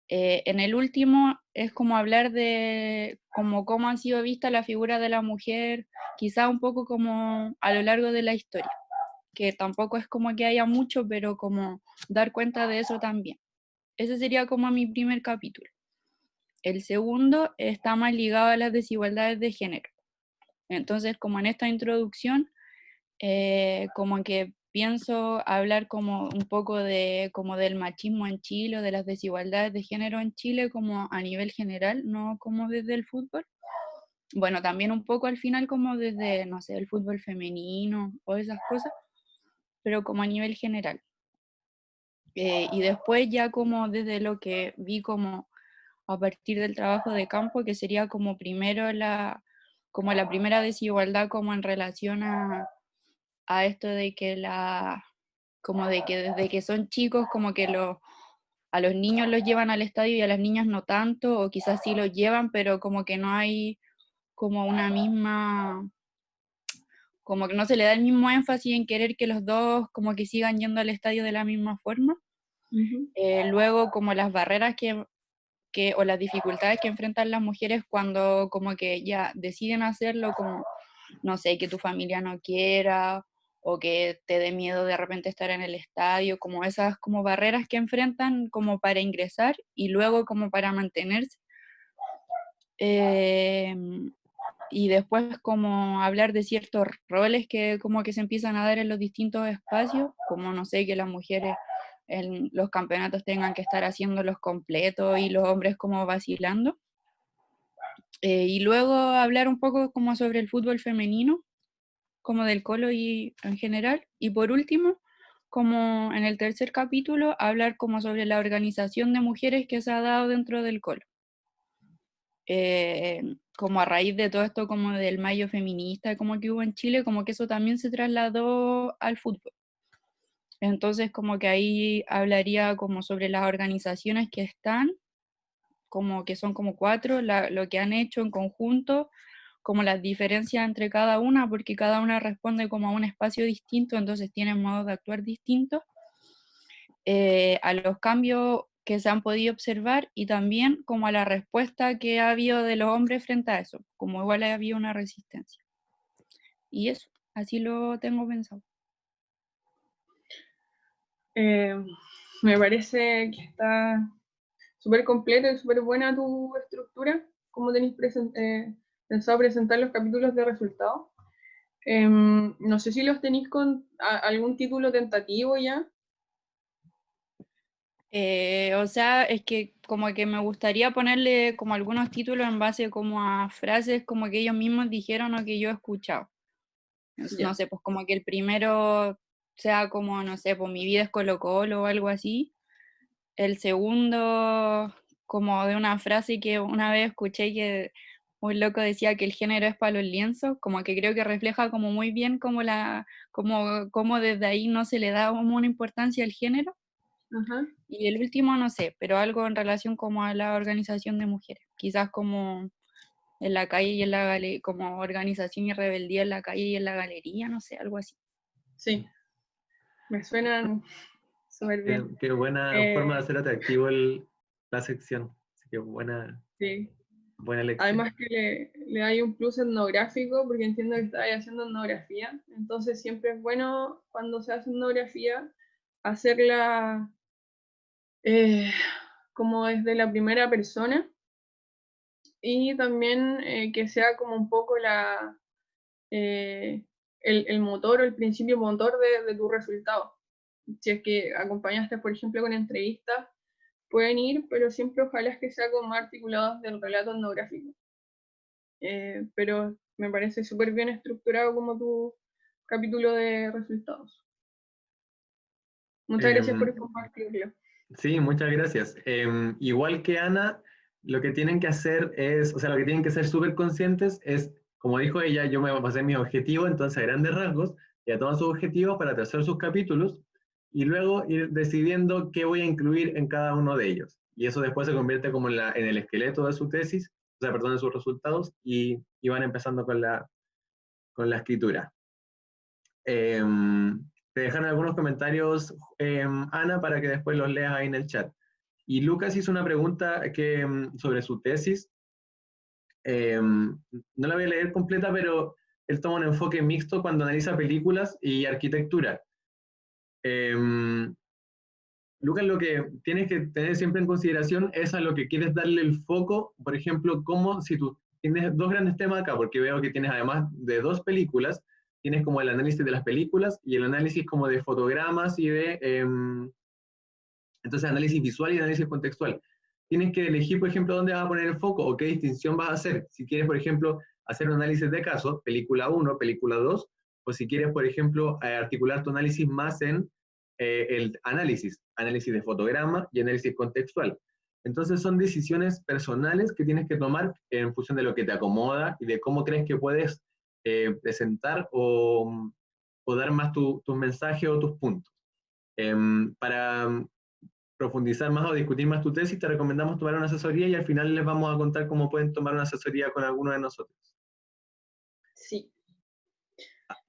en el último es como hablar de como cómo ha sido vista la figura de la mujer, quizá un poco como a lo largo de la historia, que tampoco es como que haya mucho, pero como dar cuenta de eso también. Ese sería como mi primer capítulo. El segundo está más ligado a las desigualdades de género. Entonces, como en esta introducción, como que pienso hablar como un poco como del machismo en Chile o de las desigualdades de género en Chile como a nivel general, no como desde el fútbol. Bueno, también un poco al final como desde, no sé, el fútbol femenino o esas cosas, pero como a nivel general. Y después ya como desde lo que vi como a partir del trabajo de campo, que sería como primero como la primera desigualdad como en relación a esto de que como de que desde que son chicos como que a los niños los llevan al estadio y a las niñas no tanto, o quizás sí los llevan, pero como que no hay como una misma como que no se le da el mismo énfasis en querer que los dos como que sigan yendo al estadio de la misma forma. Luego como las barreras o las dificultades que enfrentan las mujeres cuando como que ya deciden hacerlo, como, no sé, que tu familia no quiera, o que te dé miedo de repente estar en el estadio, como esas como barreras que enfrentan como para ingresar y luego como para mantenerse. Y después como hablar de ciertos roles que como que se empiezan a dar en los distintos espacios, como no sé, que las mujeres en los campeonatos tengan que estar haciéndolos completos y los hombres como vacilando. Y luego hablar un poco como sobre el fútbol femenino, como del Colo y en general. Y por último, como en el tercer capítulo, hablar como sobre la organización de mujeres que se ha dado dentro del Colo. Como a raíz de todo esto como del mayo feminista como que hubo en Chile, como que eso también se trasladó al fútbol. Entonces como que ahí hablaría como sobre las organizaciones que están, como que son como 4, lo que han hecho en conjunto, como las diferencias entre cada una, porque cada una responde como a un espacio distinto, entonces tienen modos de actuar distintos, a los cambios que se han podido observar y también como a la respuesta que ha habido de los hombres frente a eso, como igual ha habido una resistencia. Y eso, así lo tengo pensado. Me parece que está súper completa y súper buena tu estructura, cómo tenéis pensado presentar los capítulos de resultados. No sé si los tenéis con algún título tentativo ya. O sea, es que como que me gustaría ponerle como algunos títulos en base como a frases como que ellos mismos dijeron o que yo he escuchado. No sé, pues como que el primero sea como, no sé, pues mi vida es Colo-Colo o algo así. El segundo, como de una frase que una vez escuché que muy loco decía que el género es para los lienzos, como que creo que refleja como muy bien como desde ahí no se le da como una importancia al género. Ajá. Y el último, no sé, pero algo en relación como a la organización de mujeres, quizás como en la calle y en la galería, como organización y rebeldía en la calle y en la galería, no sé, algo así. Sí, me suenan súper bien. Qué buena forma de hacer atractivo la sección. Así que buena Sí. elección. Además que le hay un plus etnográfico, porque entiendo que estáis haciendo etnografía, entonces siempre es bueno cuando se hace etnografía hacerla como desde la primera persona y también que sea como un poco el motor o el principio motor de tu resultado. Si es que acompañaste, por ejemplo, con entrevistas, pueden ir, pero siempre ojalá es que sea como más articulados del relato etnográfico. Pero me parece súper bien estructurado como tu capítulo de resultados. Muchas gracias por compartirlo. Sí, muchas gracias. Igual que Ana, lo que tienen que hacer es, o sea, lo que tienen que ser súper conscientes es, como dijo ella, yo me voy a pasar mi objetivo, entonces a grandes rasgos, ya toman sus objetivos para trazar sus capítulos y luego ir decidiendo qué voy a incluir en cada uno de ellos. Y eso después se convierte como en el esqueleto de su tesis, o sea, perdón, de sus resultados, y van empezando con la escritura. Te dejaron algunos comentarios, Ana, para que después los leas ahí en el chat. Y Lucas hizo una pregunta sobre su tesis. No la voy a leer completa, pero él toma un enfoque mixto cuando analiza películas y arquitectura. Lucas, lo que tienes que tener siempre en consideración es a lo que quieres darle el foco. Por ejemplo, como si tú tienes dos grandes temas acá, porque veo que tienes además de dos películas, tienes como el análisis de las películas y el análisis como de fotogramas y de, entonces, análisis visual y análisis contextual. Tienes que elegir, por ejemplo, dónde vas a poner el foco o qué distinción vas a hacer. Si quieres, por ejemplo, hacer un análisis de casos, película 1, película 2, o si quieres, por ejemplo, articular tu análisis más en el análisis de fotograma y análisis contextual. Entonces son decisiones personales que tienes que tomar en función de lo que te acomoda y de cómo crees que puedes presentar o dar más tus mensajes o tus puntos. Para profundizar más o discutir más tu tesis, te recomendamos tomar una asesoría y al final les vamos a contar cómo pueden tomar una asesoría con alguno de nosotros. Sí.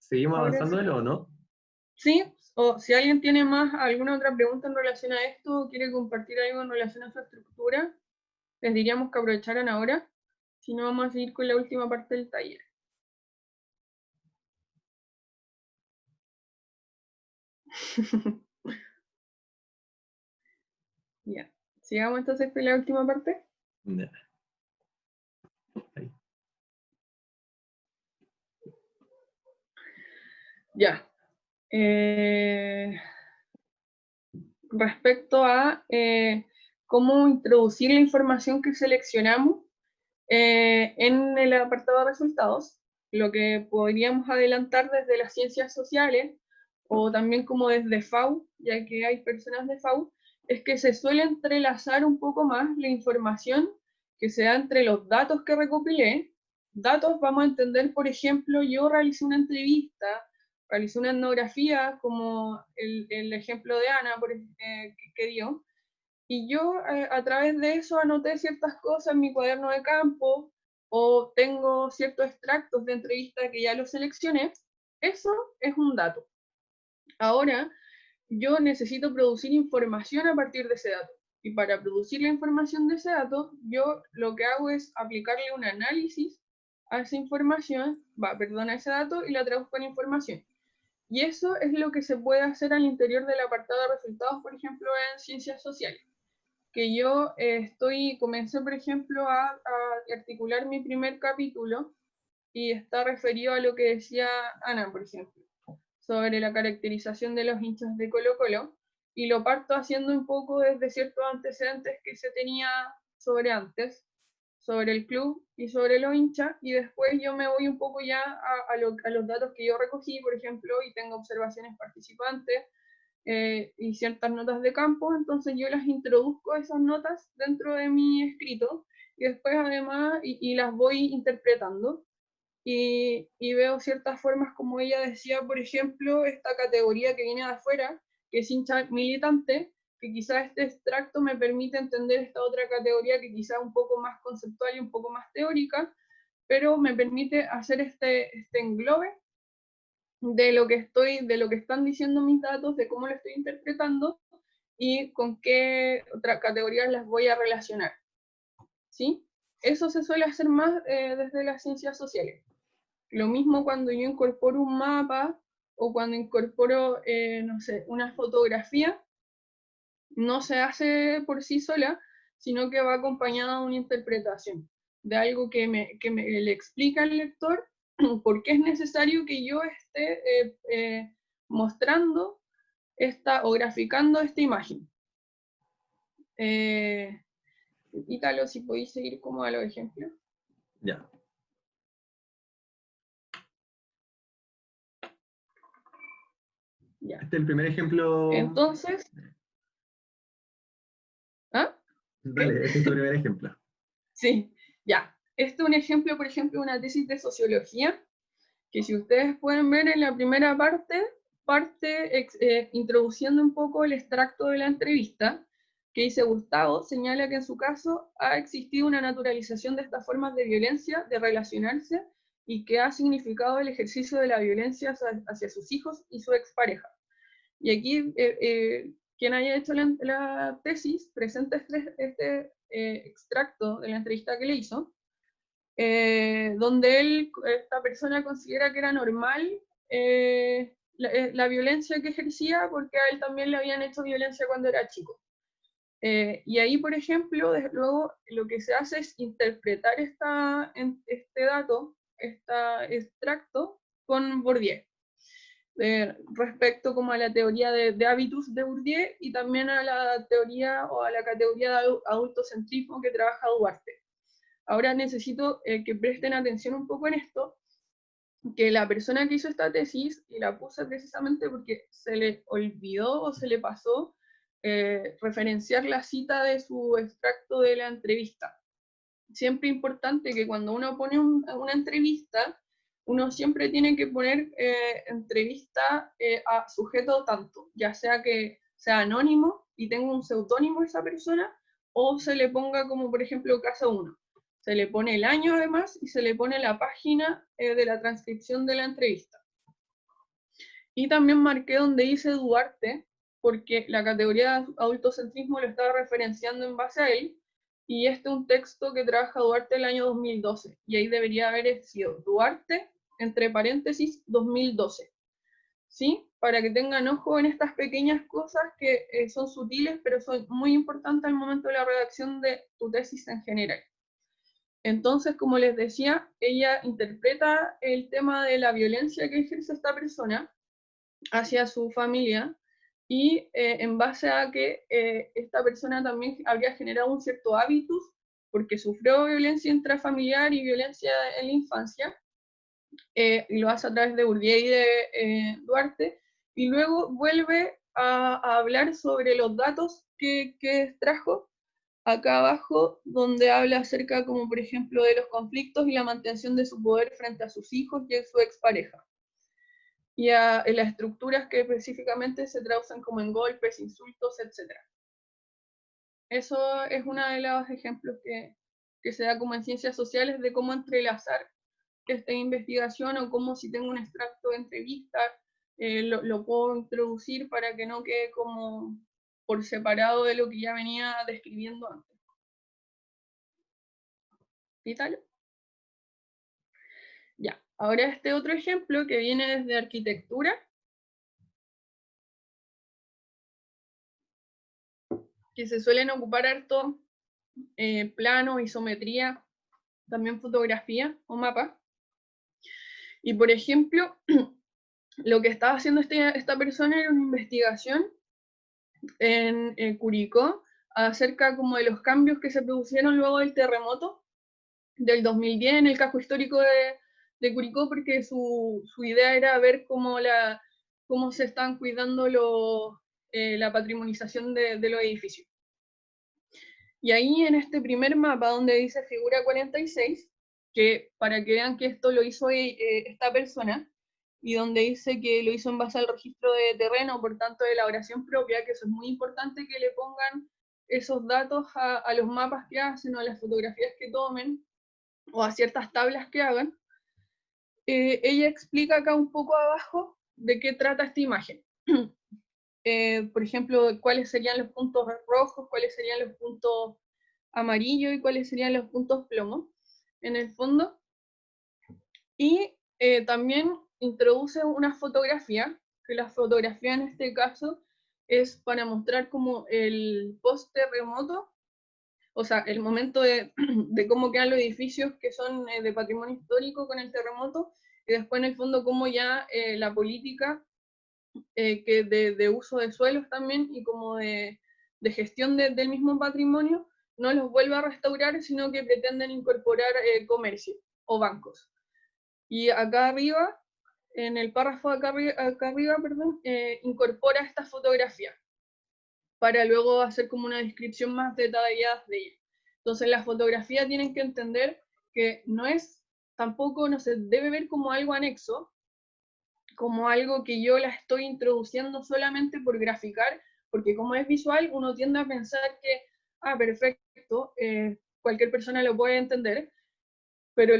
¿Seguimos Ahora avanzando sí. de lo, no? Sí, o si alguien tiene alguna otra pregunta en relación a esto, o quiere compartir algo en relación a su estructura, les diríamos que aprovecharan ahora. Si no, vamos a seguir con la última parte del taller. Ya. Sigamos entonces con la última parte. Ya. Ahí. Ya. Respecto a cómo introducir la información que seleccionamos en el apartado de resultados, lo que podríamos adelantar desde las ciencias sociales o también como desde FAU, ya que hay personas de FAU, es que se suele entrelazar un poco más la información que se da entre los datos que recopilé. Datos vamos a entender, por ejemplo, yo realicé una entrevista, realicé una etnografía, como el ejemplo de Ana que dio, y yo a través de eso anoté ciertas cosas en mi cuaderno de campo o tengo ciertos extractos de entrevista que ya los seleccioné. Eso es un dato. Ahora, yo necesito producir información a partir de ese dato. Y para producir la información de ese dato, yo lo que hago es aplicarle un análisis a esa información, a ese dato y la traduzco en información. Y eso es lo que se puede hacer al interior del apartado de resultados, por ejemplo, en ciencias sociales. Que yo comencé, por ejemplo, a articular mi primer capítulo y está referido a lo que decía Ana, por ejemplo, sobre la caracterización de los hinchas de Colo-Colo, y lo parto haciendo un poco desde ciertos antecedentes que se tenía sobre antes, sobre el club y sobre los hinchas, y después yo me voy un poco ya a los datos que yo recogí, por ejemplo, y tengo observaciones participantes, y ciertas notas de campo, entonces yo las introduzco esas notas dentro de mi escrito y después además y las voy interpretando y veo ciertas formas como ella decía, por ejemplo, esta categoría que viene de afuera, que es hincha militante, que quizás este extracto me permite entender esta otra categoría que quizás un poco más conceptual y un poco más teórica, pero me permite hacer este englobe de lo que están diciendo mis datos, de cómo lo estoy interpretando y con qué otras categorías las voy a relacionar. ¿Sí? Eso se suele hacer más desde las ciencias sociales. Lo mismo cuando yo incorporo un mapa o cuando incorporo, no sé, una fotografía, no se hace por sí sola, sino que va acompañada de una interpretación, de algo que le explica al lector por qué es necesario que yo esté mostrando o graficando esta imagen. Ítalo, si podéis seguir como a los ejemplos. Ya. Ya. Este es el primer ejemplo. Entonces, ¿ah? Dale, este es tu primer ejemplo. Sí, ya. Este es un ejemplo, por ejemplo, de una tesis de sociología, que si ustedes pueden ver en la primera parte introduciendo un poco el extracto de la entrevista, que dice Gustavo, señala que en su caso ha existido una naturalización de estas formas de violencia, de relacionarse, y que ha significado el ejercicio de la violencia hacia sus hijos y su expareja. Y aquí, quien haya hecho la tesis presenta este extracto de la entrevista que le hizo, donde esta persona considera que era normal la violencia que ejercía porque a él también le habían hecho violencia cuando era chico. Y ahí, por ejemplo, desde luego, lo que se hace es interpretar este dato, este extracto, con Bourdieu, respecto como a la teoría de hábitus de Bourdieu y también a la teoría o a la categoría de adultocentrismo que trabaja Duarte. Ahora necesito que presten atención un poco en esto, que la persona que hizo esta tesis, y la puse precisamente porque se le olvidó o se le pasó referenciar la cita de su extracto de la entrevista. Siempre importante que cuando uno pone una entrevista, uno siempre tiene que poner entrevista a sujeto tanto, ya sea que sea anónimo y tenga un seudónimo esa persona, o se le ponga como por ejemplo caso 1. Se le pone el año además y se le pone la página de la transcripción de la entrevista. Y también marqué donde dice Duarte, porque la categoría de adultocentrismo lo estaba referenciando en base a él, y este es un texto que trabaja Duarte el año 2012, y ahí debería haber sido Duarte, entre paréntesis, 2012. ¿Sí? Para que tengan ojo en estas pequeñas cosas que son sutiles, pero son muy importantes al momento de la redacción de tu tesis en general. Entonces, como les decía, ella interpreta el tema de la violencia que ejerce esta persona hacia su familia, y en base a que esta persona también habría generado un cierto hábitus, porque sufrió violencia intrafamiliar y violencia en la infancia, y lo hace a través de Bourdieu y de Duarte, y luego vuelve a hablar sobre los datos que extrajo acá abajo, donde habla acerca, como por ejemplo, de los conflictos y la mantención de su poder frente a sus hijos y a su expareja. Y en las estructuras que específicamente se traducen como en golpes, insultos, etc. Eso es uno de los ejemplos que se da como en ciencias sociales de cómo entrelazar esta investigación, o cómo, si tengo un extracto de entrevista, lo puedo introducir para que no quede como por separado de lo que ya venía describiendo antes. ¿Ítalo? Ya, ahora este otro ejemplo que viene desde arquitectura, que se suelen ocupar harto plano, isometría, también fotografía o mapa. Y por ejemplo, lo que estaba haciendo esta persona era una investigación en Curicó acerca como de los cambios que se produjeron luego del terremoto del 2010 en el casco histórico de Curicó, porque su idea era ver cómo se están cuidando la patrimonización de los edificios. Y ahí en este primer mapa donde dice figura 46, que para que vean que esto lo hizo esta persona, y donde dice que lo hizo en base al registro de terreno, por tanto de elaboración propia, que eso es muy importante que le pongan esos datos a los mapas que hacen o a las fotografías que tomen o a ciertas tablas que hagan. Ella explica acá un poco abajo de qué trata esta imagen. Por ejemplo, cuáles serían los puntos rojos, cuáles serían los puntos amarillos y cuáles serían los puntos plomo en el fondo. Y también introduce una fotografía, que la fotografía en este caso es para mostrar como el post-terremoto, o sea, el momento de cómo quedan los edificios que son de patrimonio histórico con el terremoto, y después en el fondo cómo ya la política que de uso de suelos también y como de gestión del mismo patrimonio no los vuelve a restaurar, sino que pretenden incorporar comercio o bancos. Y acá arriba, en el párrafo acá arriba, incorpora esta fotografía para luego hacer como una descripción más detallada de ella. Entonces la fotografía tienen que entender que tampoco no se debe ver como algo anexo, como algo que yo la estoy introduciendo solamente por graficar, porque como es visual, uno tiende a pensar que, perfecto, cualquier persona lo puede entender, pero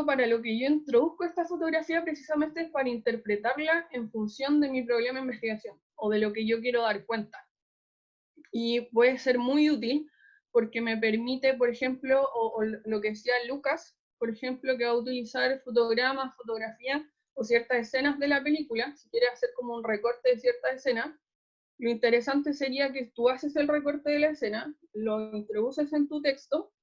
para lo que yo introduzco esta fotografía precisamente es para interpretarla en función de mi problema de investigación, o de lo que yo quiero dar cuenta. Y puede ser muy útil, porque me permite, por ejemplo, o lo que decía Lucas, por ejemplo, que va a utilizar fotogramas, fotografías, o ciertas escenas de la película, si quieres hacer como un recorte de cierta escena, lo interesante sería que tú haces el recorte de la escena, lo introduces en tu texto,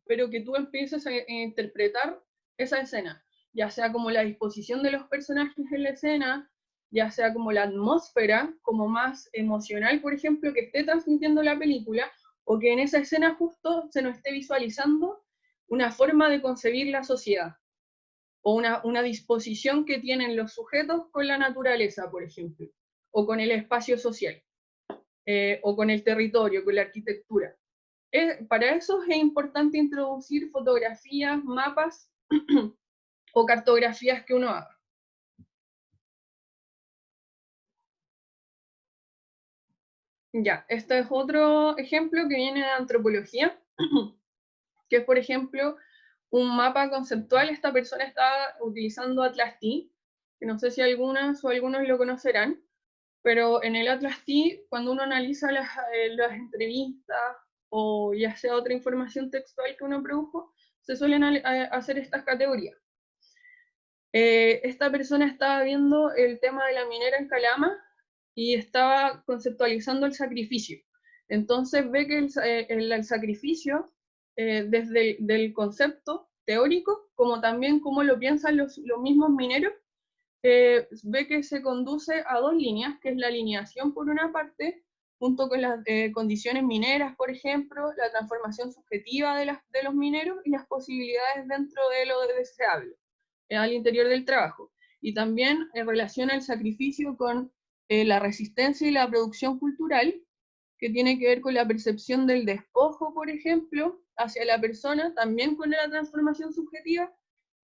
pero que tú empieces a interpretar esa escena, ya sea como la disposición de los personajes en la escena, ya sea como la atmósfera, como más emocional, por ejemplo, que esté transmitiendo la película, o que en esa escena justo se nos esté visualizando una forma de concebir la sociedad, o una disposición que tienen los sujetos con la naturaleza, por ejemplo, o con el espacio social, o con el territorio, con la arquitectura. Para eso es importante introducir fotografías, mapas o cartografías que uno haga. Ya, este es otro ejemplo que viene de antropología, que es, por ejemplo, un mapa conceptual. Esta persona está utilizando Atlas T, que no sé si algunas o algunos lo conocerán, pero en el Atlas T, cuando uno analiza las entrevistas o ya sea otra información textual que uno produjo, se suelen hacer estas categorías. Esta persona estaba viendo el tema de la minera en Calama y estaba conceptualizando el sacrificio. Entonces ve que el sacrificio, desde el concepto teórico, como también cómo lo piensan los mismos mineros, ve que se conduce a dos líneas, que es la alineación por una parte, junto con las condiciones mineras, por ejemplo, la transformación subjetiva de los mineros y las posibilidades dentro de lo deseable al interior del trabajo. Y también relaciona el sacrificio con la resistencia y la producción cultural, que tiene que ver con la percepción del despojo, por ejemplo, hacia la persona, también con la transformación subjetiva,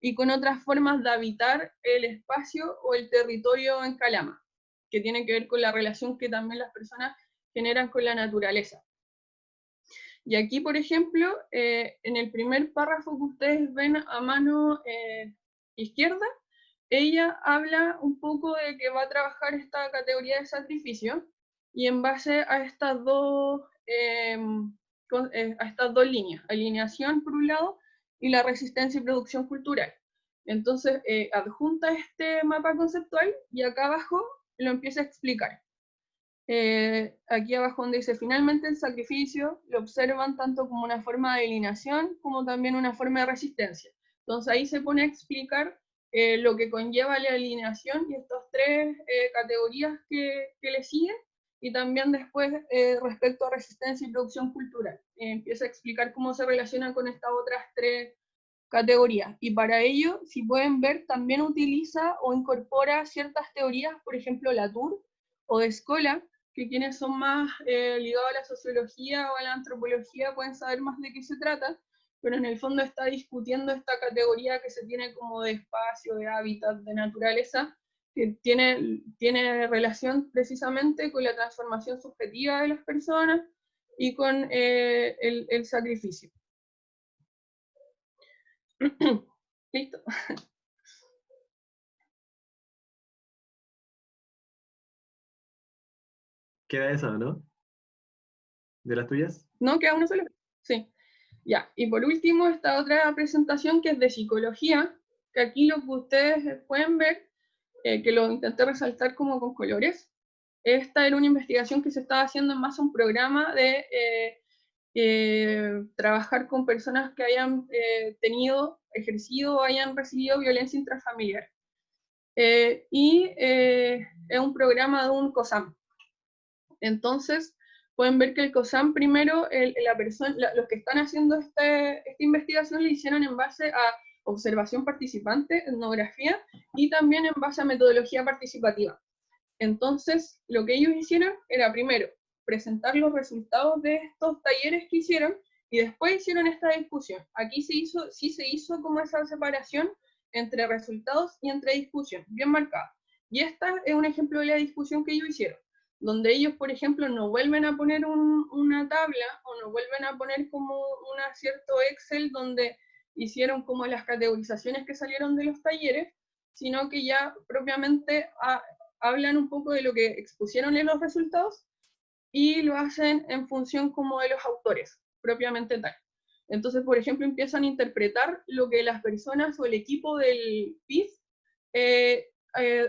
y con otras formas de habitar el espacio o el territorio en Calama, que tiene que ver con la relación que también las personas generan con la naturaleza. Y aquí, por ejemplo, en el primer párrafo que ustedes ven a mano izquierda, ella habla un poco de que va a trabajar esta categoría de sacrificio, y en base a estas dos líneas, alineación por un lado y la resistencia y producción cultural. Entonces adjunta este mapa conceptual y acá abajo lo empieza a explicar. Aquí abajo donde dice, finalmente el sacrificio lo observan tanto como una forma de alineación como también una forma de resistencia. Entonces ahí se pone a explicar lo que conlleva la alineación y estas tres categorías que le siguen, y también después respecto a resistencia y producción cultural. Empieza a explicar cómo se relaciona con estas otras tres categorías. Y para ello, si pueden ver, también utiliza o incorpora ciertas teorías, por ejemplo, Latour o de Escola, que quienes son más ligados a la sociología o a la antropología pueden saber más de qué se trata, pero en el fondo está discutiendo esta categoría que se tiene como de espacio, de hábitat, de naturaleza, que tiene relación precisamente con la transformación subjetiva de las personas y con el sacrificio. Listo. ¿Queda eso, no? ¿De las tuyas? ¿No? ¿Queda uno solo? Sí. Ya. Y por último, esta otra presentación que es de psicología, que aquí lo que ustedes pueden ver, que lo intenté resaltar como con colores. Esta era una investigación que se estaba haciendo en base a un programa de trabajar con personas que hayan ejercido o hayan recibido violencia intrafamiliar. Y es un programa de un COSAM. Entonces, pueden ver que el COSAM primero, los que están haciendo esta investigación lo hicieron en base a observación participante, etnografía, y también en base a metodología participativa. Entonces, lo que ellos hicieron era primero presentar los resultados de estos talleres que hicieron, y después hicieron esta discusión. Aquí sí se hizo como esa separación entre resultados y entre discusión, bien marcada. Y esta es un ejemplo de la discusión que ellos hicieron, donde ellos, por ejemplo, no vuelven a poner una tabla o no vuelven a poner como un cierto Excel donde hicieron como las categorizaciones que salieron de los talleres, sino que ya propiamente hablan un poco de lo que expusieron en los resultados y lo hacen en función como de los autores, propiamente tal. Entonces, por ejemplo, empiezan a interpretar lo que las personas o el equipo del PIS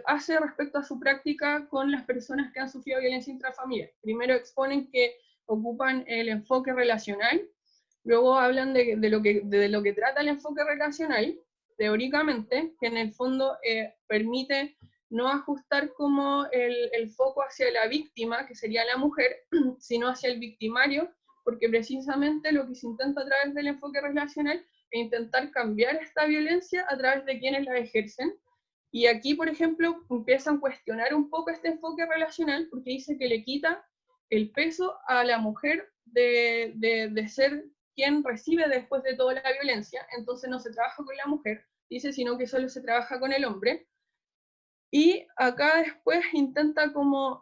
hace respecto a su práctica con las personas que han sufrido violencia intrafamiliar. Primero exponen que ocupan el enfoque relacional, luego hablan de lo que trata el enfoque relacional, teóricamente, que en el fondo permite no ajustar como el foco hacia la víctima, que sería la mujer, sino hacia el victimario, porque precisamente lo que se intenta a través del enfoque relacional es intentar cambiar esta violencia a través de quienes la ejercen. Y aquí, por ejemplo, empiezan a cuestionar un poco este enfoque relacional, porque dice que le quita el peso a la mujer de ser quien recibe después de toda la violencia, entonces no se trabaja con la mujer, dice, sino que solo se trabaja con el hombre. Y acá después intenta como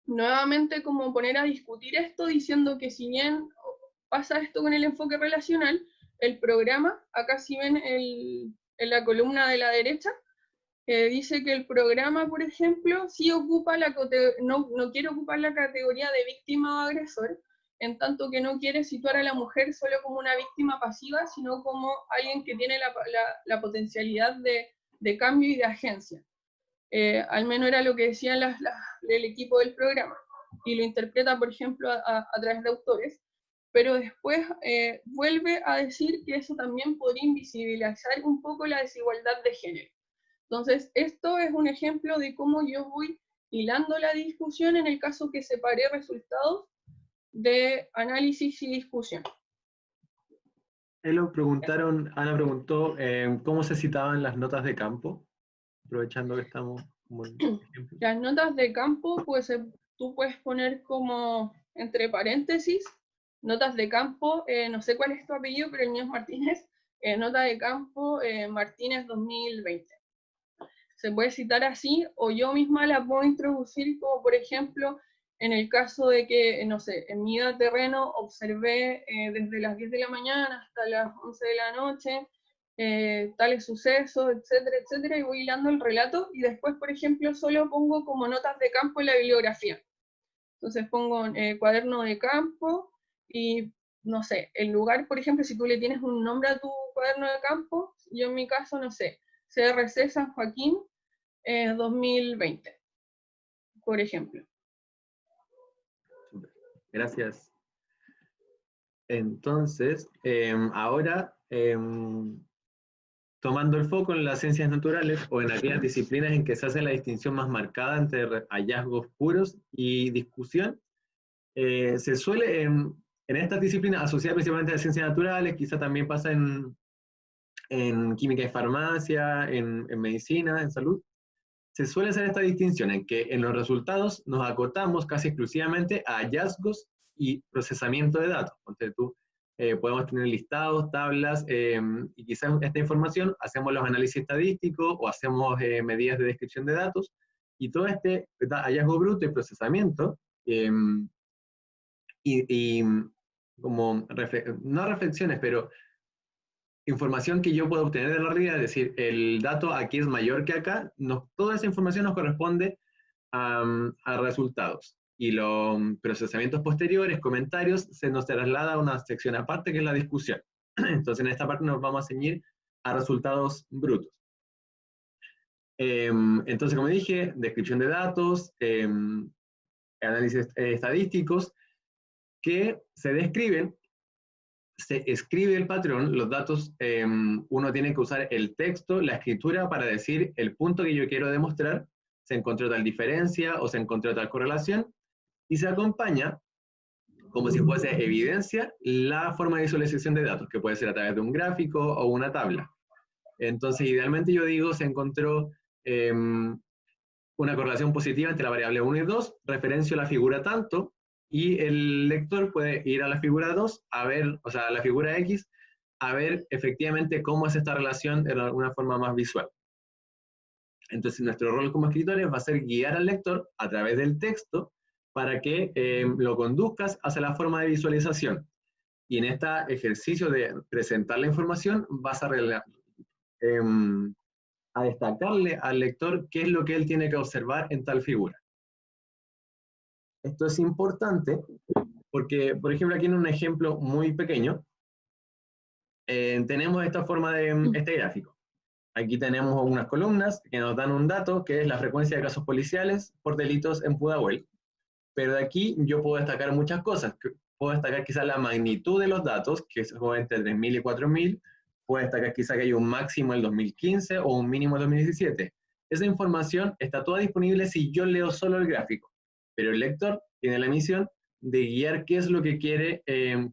nuevamente como poner a discutir esto, diciendo que si bien pasa esto con el enfoque relacional, el programa, acá si ven en la columna de la derecha, dice que el programa, por ejemplo, sí ocupa no quiere ocupar la categoría de víctima o agresor, en tanto que no quiere situar a la mujer solo como una víctima pasiva, sino como alguien que tiene la potencialidad de cambio y de agencia. Al menos era lo que decían el equipo del programa, y lo interpreta, por ejemplo, a través de autores, pero después vuelve a decir que eso también podría invisibilizar un poco la desigualdad de género. Entonces, esto es un ejemplo de cómo yo voy hilando la discusión en el caso que separé resultados de análisis y discusión. Ana preguntó cómo se citaban las notas de campo, aprovechando que estamos como en ejemplo. Las notas de campo, pues tú puedes poner como entre paréntesis, notas de campo, no sé cuál es tu apellido, pero el mío es Martínez, nota de campo Martínez 2020. Se puede citar así, o yo misma la puedo introducir como, por ejemplo, en el caso de que, no sé, en mi ida a terreno observé desde las 10 de la mañana hasta las 11 de la noche, tales sucesos, etcétera, etcétera, y voy hilando el relato, y después, por ejemplo, solo pongo como notas de campo en la bibliografía. Entonces pongo cuaderno de campo, y no sé, el lugar, por ejemplo, si tú le tienes un nombre a tu cuaderno de campo, yo en mi caso, no sé, CRC San Joaquín 2020, por ejemplo. Gracias. Entonces, ahora, tomando el foco en las ciencias naturales o en aquellas disciplinas en que se hace la distinción más marcada entre hallazgos puros y discusión, se suele en estas disciplinas asociar principalmente a las ciencias naturales, quizá también pasa en química y farmacia, en medicina, en salud. Se suele hacer esta distinción en que en los resultados nos acotamos casi exclusivamente a hallazgos y procesamiento de datos. Entonces podemos tener listados, tablas, y quizás esta información hacemos los análisis estadísticos o hacemos medidas de descripción de datos, y todo este hallazgo bruto y procesamiento, y como, no reflexiones, pero información que yo puedo obtener de la realidad, es decir, el dato aquí es mayor que acá, toda esa información nos corresponde a resultados. Y los procesamientos posteriores, comentarios, se nos traslada a una sección aparte que es la discusión. Entonces en esta parte nos vamos a ceñir a resultados brutos. Entonces, como dije, descripción de datos, análisis estadísticos, que se describen. Se escribe el patrón, los datos, uno tiene que usar el texto, la escritura para decir el punto que yo quiero demostrar, se encontró tal diferencia o se encontró tal correlación, y se acompaña, como si fuese evidencia, la forma de visualización de datos, que puede ser a través de un gráfico o una tabla. Entonces, idealmente yo digo, se encontró una correlación positiva entre la variable 1 y 2, referencio a la figura tanto, y el lector puede ir a la figura 2, a ver, o sea, a la figura X, a ver efectivamente cómo es esta relación de alguna forma más visual. Entonces, nuestro rol como escritores va a ser guiar al lector a través del texto para que lo conduzcas hacia la forma de visualización. Y en este ejercicio de presentar la información, vas a destacarle al lector qué es lo que él tiene que observar en tal figura. Esto es importante porque, por ejemplo, aquí en un ejemplo muy pequeño, tenemos esta forma de este gráfico. Aquí tenemos unas columnas que nos dan un dato, que es la frecuencia de casos policiales por delitos en Pudahuel. Pero de aquí yo puedo destacar muchas cosas. Puedo destacar quizás la magnitud de los datos, que es entre 3.000 y 4.000. Puedo destacar quizás que hay un máximo en el 2015 o un mínimo en el 2017. Esa información está toda disponible si yo leo solo el gráfico. Pero el lector tiene la misión de guiar qué es lo que quiere,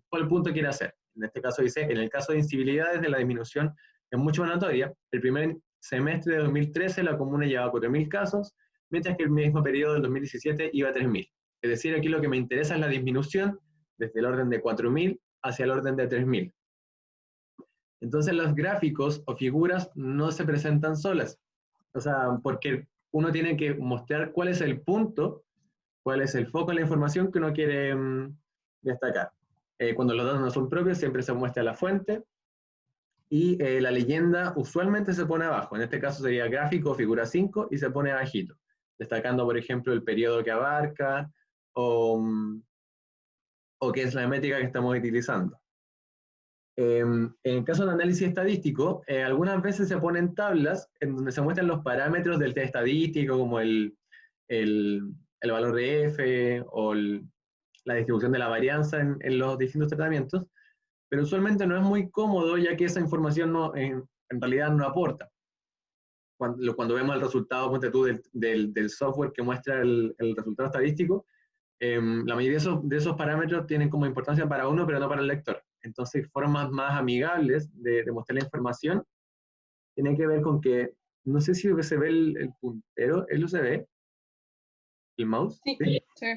cuál punto quiere hacer. En este caso dice, en el caso de incivilidades de la disminución es mucho más notoria. El primer semestre de 2013 la comuna llevaba 4.000 casos, mientras que el mismo periodo del 2017 iba a 3.000. Es decir, aquí lo que me interesa es la disminución desde el orden de 4.000 hacia el orden de 3.000. Entonces los gráficos o figuras no se presentan solas. O sea, porque uno tiene que mostrar cuál es el punto, cuál es el foco de la información que uno quiere destacar. Cuando los datos no son propios, siempre se muestra la fuente, y la leyenda usualmente se pone abajo. En este caso sería gráfico, figura 5, y se pone abajito, destacando, por ejemplo, el periodo que abarca o qué es la métrica que estamos utilizando. En el caso de análisis estadístico, algunas veces se ponen tablas en donde se muestran los parámetros del test estadístico, como el valor de F o la distribución de la varianza en los distintos tratamientos, pero usualmente no es muy cómodo, ya que esa información no, en realidad no aporta. Cuando vemos el resultado, ponte tú, del software que muestra el resultado estadístico, la mayoría de esos parámetros tienen como importancia para uno, pero no para el lector. Entonces, formas más amigables de mostrar la información tienen que ver con que, no sé si se ve el puntero, ¿él se ve? ¿El mouse? Sí, sí.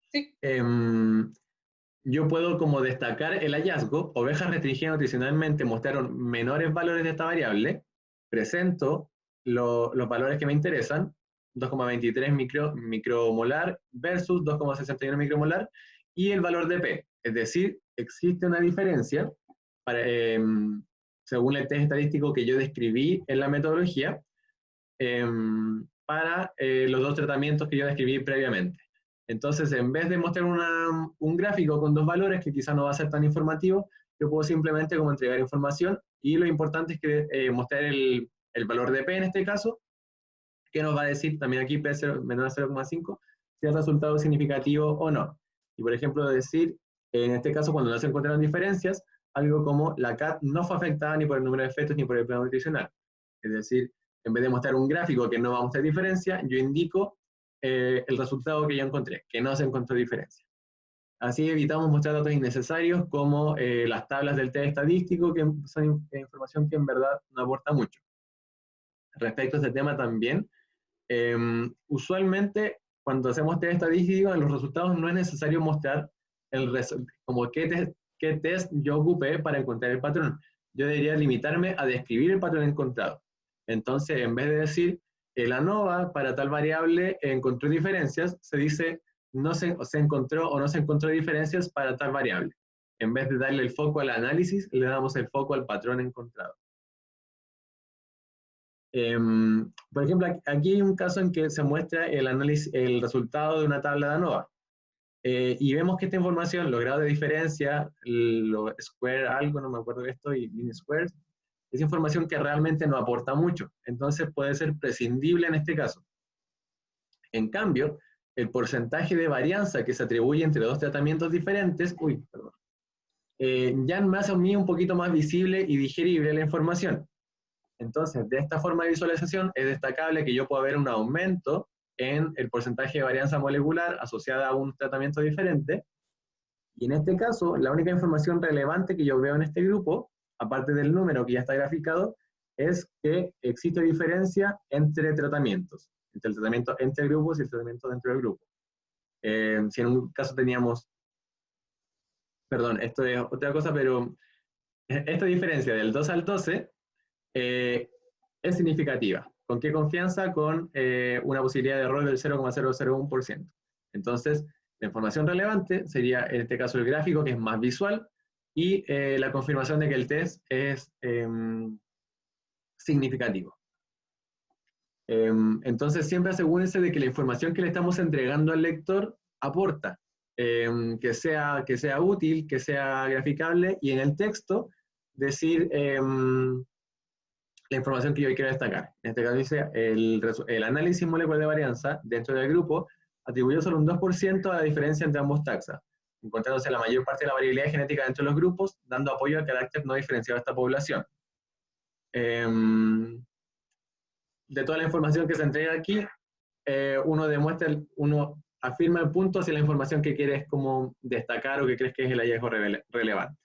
Sí. Yo puedo como destacar el hallazgo, ovejas restringidas nutricionalmente mostraron menores valores de esta variable, presento los valores que me interesan, 2,23 micromolar versus 2,61 micromolar, y el valor de P, es decir, existe una diferencia para, según el test estadístico que yo describí en la metodología, para los dos tratamientos que yo describí previamente. Entonces, en vez de mostrar un gráfico con dos valores, que quizá no va a ser tan informativo, yo puedo simplemente como entregar información, y lo importante es que mostrar el valor de P en este caso, que nos va a decir también aquí P menor a 0,5, si el resultado es significativo o no. Y por ejemplo, decir, en este caso, cuando no se encontraron diferencias, algo como la CAT no fue afectada ni por el número de efectos ni por el plano nutricional. Es decir, en vez de mostrar un gráfico que no va a mostrar diferencia, yo indico el resultado que yo encontré, que no se encontró diferencia. Así evitamos mostrar datos innecesarios como las tablas del test estadístico, que son información que en verdad no aporta mucho. Respecto a este tema también, usualmente cuando hacemos test estadístico, en los resultados no es necesario mostrar como qué test yo ocupé para encontrar el patrón. Yo debería limitarme a describir el patrón encontrado. Entonces, en vez de decir, el ANOVA para tal variable encontró diferencias, se dice, se encontró o no se encontró diferencias para tal variable. En vez de darle el foco al análisis, le damos el foco al patrón encontrado. Por ejemplo, aquí hay un caso en que se muestra el resultado de una tabla de ANOVA. Y vemos que esta información, los grados de diferencia, lo square algo, no me acuerdo de esto, y mean squares, es información que realmente no aporta mucho. Entonces puede ser prescindible en este caso. En cambio, el porcentaje de varianza que se atribuye entre dos tratamientos diferentes, ya me hace a mí un poquito más visible y digerible la información. Entonces, de esta forma de visualización, es destacable que yo pueda ver un aumento en el porcentaje de varianza molecular asociada a un tratamiento diferente. Y en este caso, la única información relevante que yo veo en este grupo, aparte del número que ya está graficado, es que existe diferencia entre tratamientos, entre el tratamiento entre grupos y el tratamiento dentro del grupo. Si en un caso teníamos, perdón, esto es otra cosa, pero esta diferencia del 2 al 12 es significativa. ¿Con qué confianza? Con una posibilidad de error del 0,001%. Entonces, la información relevante sería, en este caso, el gráfico, que es más visual, y la confirmación de que el test es significativo. Entonces, siempre asegúrense de que la información que le estamos entregando al lector aporta, que sea útil, que sea graficable, y en el texto decir la información que yo quiero destacar. En este caso dice, el análisis molecular de varianza dentro del grupo atribuyó solo un 2% a la diferencia entre ambos taxas, encontrándose la mayor parte de la variabilidad genética dentro de los grupos, dando apoyo al carácter no diferenciado de esta población. De toda la información que se entrega aquí, uno afirma el punto hacia la información que quieres como destacar o que crees que es el hallazgo relevante.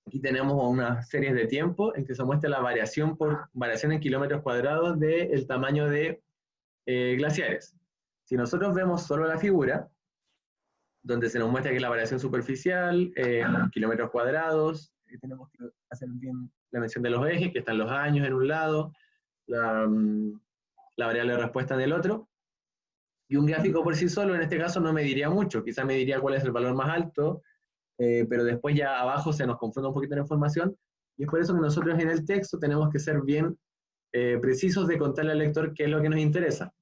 Aquí tenemos una serie de tiempo en que se muestra la variación en kilómetros cuadrados del tamaño de glaciares. Si nosotros vemos solo la figura, donde se nos muestra que es la variación superficial, kilómetros cuadrados, tenemos que hacer bien la mención de los ejes, que están los años en un lado, la variable de respuesta en el otro, y un gráfico por sí solo, en este caso, no me diría mucho, quizá me diría cuál es el valor más alto, pero después ya abajo se nos confunde un poquito la información, y es por eso que nosotros en el texto tenemos que ser bien precisos de contarle al lector qué es lo que nos interesa.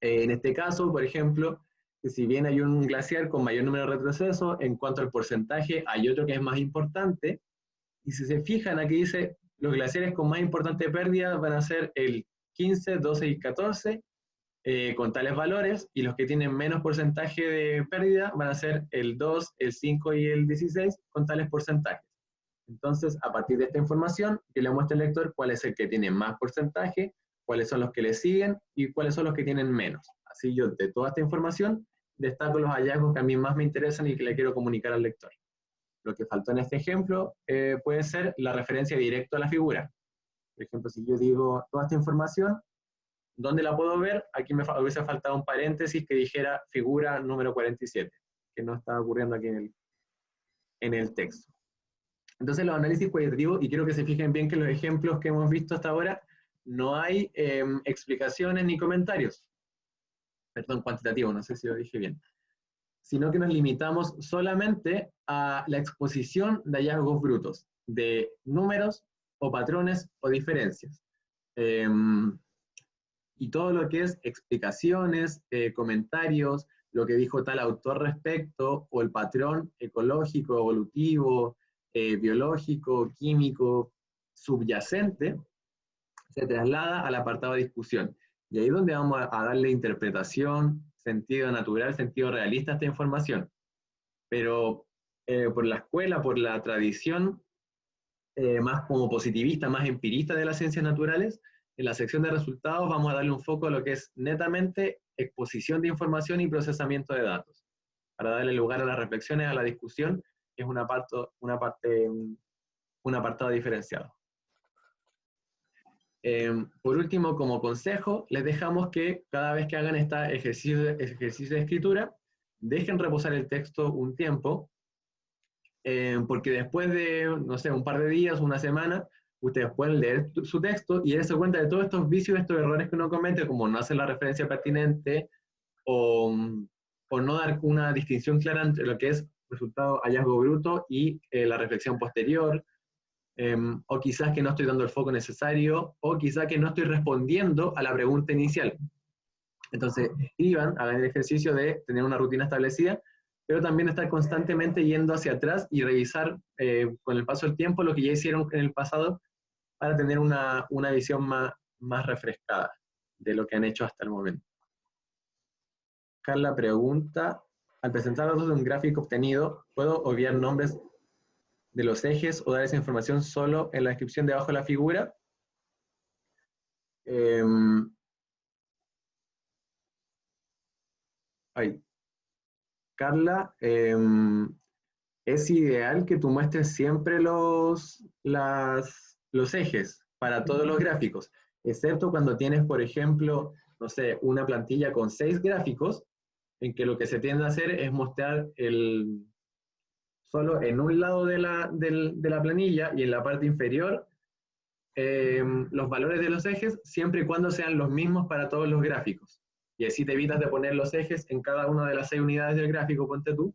En este caso, por ejemplo, que si bien hay un glaciar con mayor número de retrocesos, en cuanto al porcentaje hay otro que es más importante, y si se fijan aquí dice, los glaciares con más importante pérdida van a ser el 15, 12 y 14, con tales valores, y los que tienen menos porcentaje de pérdida van a ser el 2, el 5 y el 16 con tales porcentajes. Entonces, a partir de esta información, yo le muestro al lector cuál es el que tiene más porcentaje, cuáles son los que le siguen y cuáles son los que tienen menos. Así yo, de toda esta información, destaco los hallazgos que a mí más me interesan y que le quiero comunicar al lector. Lo que faltó en este ejemplo puede ser la referencia directa a la figura. Por ejemplo, si yo digo toda esta información, ¿dónde la puedo ver? Aquí me hubiese faltado un paréntesis que dijera figura número 47, que no está ocurriendo aquí en el texto. Entonces los análisis cualitativos, y quiero que se fijen bien que los ejemplos que hemos visto hasta ahora, no hay explicaciones ni comentarios. Perdón, cuantitativo, no sé si lo dije bien. Sino que nos limitamos solamente a la exposición de hallazgos brutos, de números o patrones o diferencias. Y todo lo que es explicaciones, comentarios, lo que dijo tal autor respecto, o el patrón ecológico, evolutivo, biológico, químico, subyacente, se traslada al apartado de discusión. Y ahí es donde vamos a darle interpretación, sentido natural, sentido realista a esta información. Pero por la escuela, por la tradición más como positivista, más empirista de las ciencias naturales, en la sección de resultados vamos a darle un foco a lo que es netamente exposición de información y procesamiento de datos, para darle lugar a las reflexiones, a la discusión, que es un apartado diferenciado. Por último, como consejo, les dejamos que cada vez que hagan este ejercicio de escritura, dejen reposar el texto un tiempo, porque después de, no sé, un par de días, una semana, ustedes pueden leer su texto y darse cuenta de todos estos vicios, estos errores que uno comete, como no hacer la referencia pertinente, o no dar una distinción clara entre lo que es resultado hallazgo bruto y la reflexión posterior, o quizás que no estoy dando el foco necesario, o quizás que no estoy respondiendo a la pregunta inicial. Entonces, escriban, hagan el ejercicio de tener una rutina establecida, pero también estar constantemente yendo hacia atrás y revisar con el paso del tiempo lo que ya hicieron en el pasado para tener una visión más refrescada de lo que han hecho hasta el momento. Carla pregunta, al presentar datos de un gráfico obtenido, ¿puedo obviar nombres de los ejes o dar esa información solo en la descripción debajo de la figura? Carla, es ideal que tú muestres siempre los ejes para todos los gráficos, excepto cuando tienes, por ejemplo, no sé, una plantilla con 6 gráficos, en que lo que se tiende a hacer es mostrar solo en un lado de la planilla y en la parte inferior los valores de los ejes, siempre y cuando sean los mismos para todos los gráficos. Y así te evitas de poner los ejes en cada una de las 6 unidades del gráfico, ponte tú,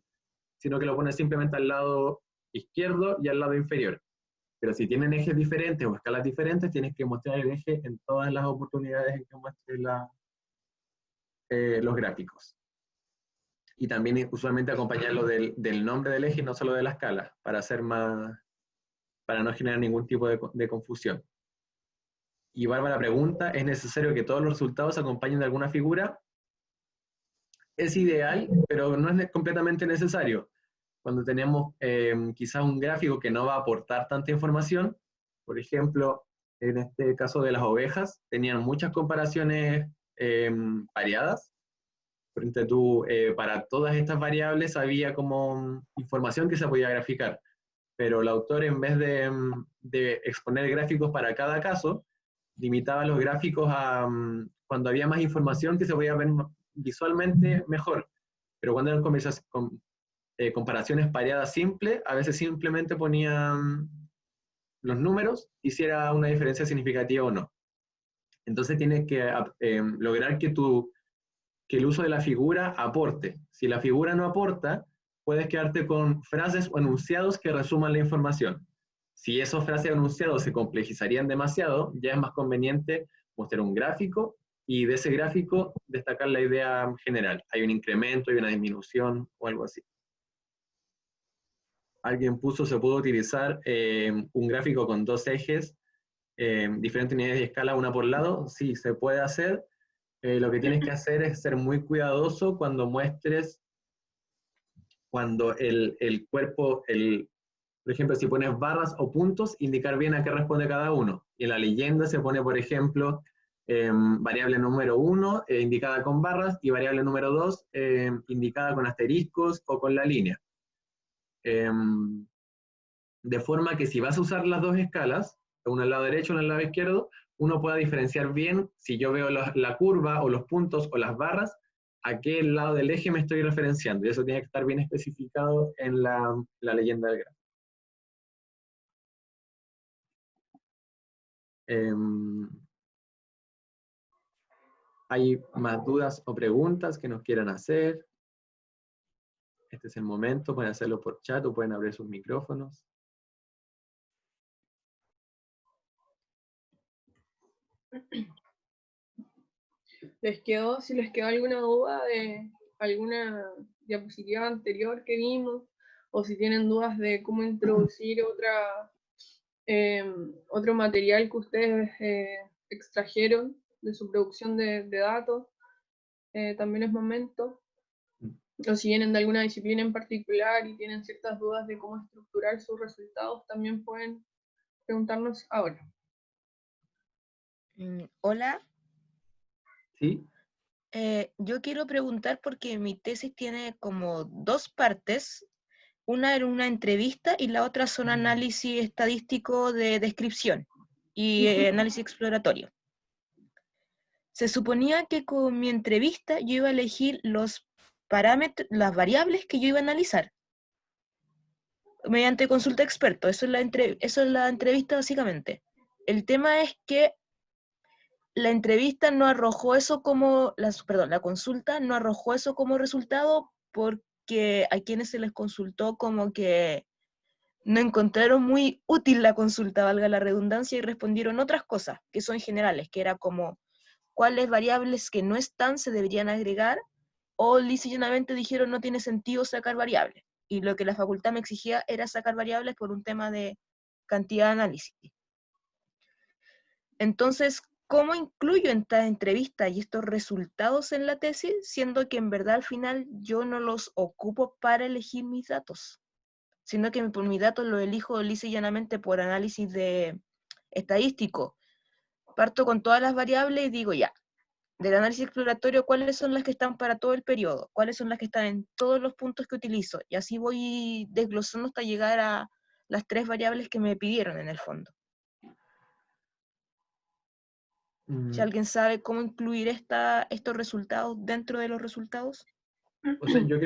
sino que lo pones simplemente al lado izquierdo y al lado inferior. Pero si tienen ejes diferentes o escalas diferentes, tienes que mostrar el eje en todas las oportunidades en que muestres los gráficos. Y también usualmente acompañarlo del nombre del eje y no solo de la escala, para no generar ningún tipo de confusión. Y Bárbara pregunta, ¿es necesario que todos los resultados se acompañen de alguna figura? Es ideal, pero no es completamente necesario. Cuando tenemos quizás un gráfico que no va a aportar tanta información, por ejemplo, en este caso de las ovejas, tenían muchas comparaciones variadas. Frente a para todas estas variables había como información que se podía graficar, pero el autor, en vez de exponer gráficos para cada caso, limitaba los gráficos a cuando había más información que se podía ver visualmente mejor. Pero cuando eran comparaciones pareadas simples, a veces simplemente ponían los números, hiciera una diferencia significativa o no. Entonces tienes que lograr que el uso de la figura aporte. Si la figura no aporta, puedes quedarte con frases o enunciados que resuman la información. Si esos frases o enunciados se complejizarían demasiado, ya es más conveniente mostrar un gráfico y de ese gráfico destacar la idea general. Hay un incremento, hay una disminución o algo así. Alguien puso, se puede utilizar un gráfico con dos ejes, diferentes unidades de escala, una por lado. Sí, se puede hacer. Lo que tienes que hacer es ser muy cuidadoso cuando muestres, cuando el cuerpo, por ejemplo, si pones barras o puntos, indicar bien a qué responde cada uno. Y en la leyenda se pone, por ejemplo, variable número 1 indicada con barras y variable número 2 indicada con asteriscos o con la línea. De forma que si vas a usar las dos escalas, una al lado derecho y una al lado izquierdo, uno pueda diferenciar bien, si yo veo la curva o los puntos o las barras, a qué lado del eje me estoy referenciando. Y eso tiene que estar bien especificado en la leyenda del gráfico. ¿Hay más dudas o preguntas que nos quieran hacer? Este es el momento, pueden hacerlo por chat o pueden abrir sus micrófonos. Si les quedó alguna duda de alguna diapositiva anterior que vimos, o si tienen dudas de cómo introducir otro material que ustedes extrajeron de su producción de datos, también es momento. O si vienen de alguna disciplina en particular y tienen ciertas dudas de cómo estructurar sus resultados, también pueden preguntarnos ahora. Hola. ¿Sí? Yo quiero preguntar porque mi tesis tiene como dos partes. Una era una entrevista y la otra son análisis estadístico de descripción y análisis exploratorio. Se suponía que con mi entrevista yo iba a elegir los parámetros, las variables que yo iba a analizar mediante consulta experto. Eso es la entrevista básicamente. El tema es que la entrevista no arrojó eso como, la consulta no arrojó eso como resultado porque a quienes se les consultó como que no encontraron muy útil la consulta, valga la redundancia, y respondieron otras cosas que son generales, que era como cuáles variables que no están se deberían agregar, o lisa y llanamente dijeron no tiene sentido sacar variables. Y lo que la facultad me exigía era sacar variables por un tema de cantidad de análisis. Entonces, ¿cómo incluyo en esta entrevista y estos resultados en la tesis, siendo que en verdad al final yo no los ocupo para elegir mis datos, sino que por mis datos los elijo lisa y llanamente por análisis estadístico? Parto con todas las variables y digo ya, del análisis exploratorio, ¿cuáles son las que están para todo el periodo? ¿Cuáles son las que están en todos los puntos que utilizo? Y así voy desglosando hasta llegar a las 3 variables que me pidieron en el fondo. Si alguien sabe cómo incluir estos resultados dentro de los resultados. O sea, yo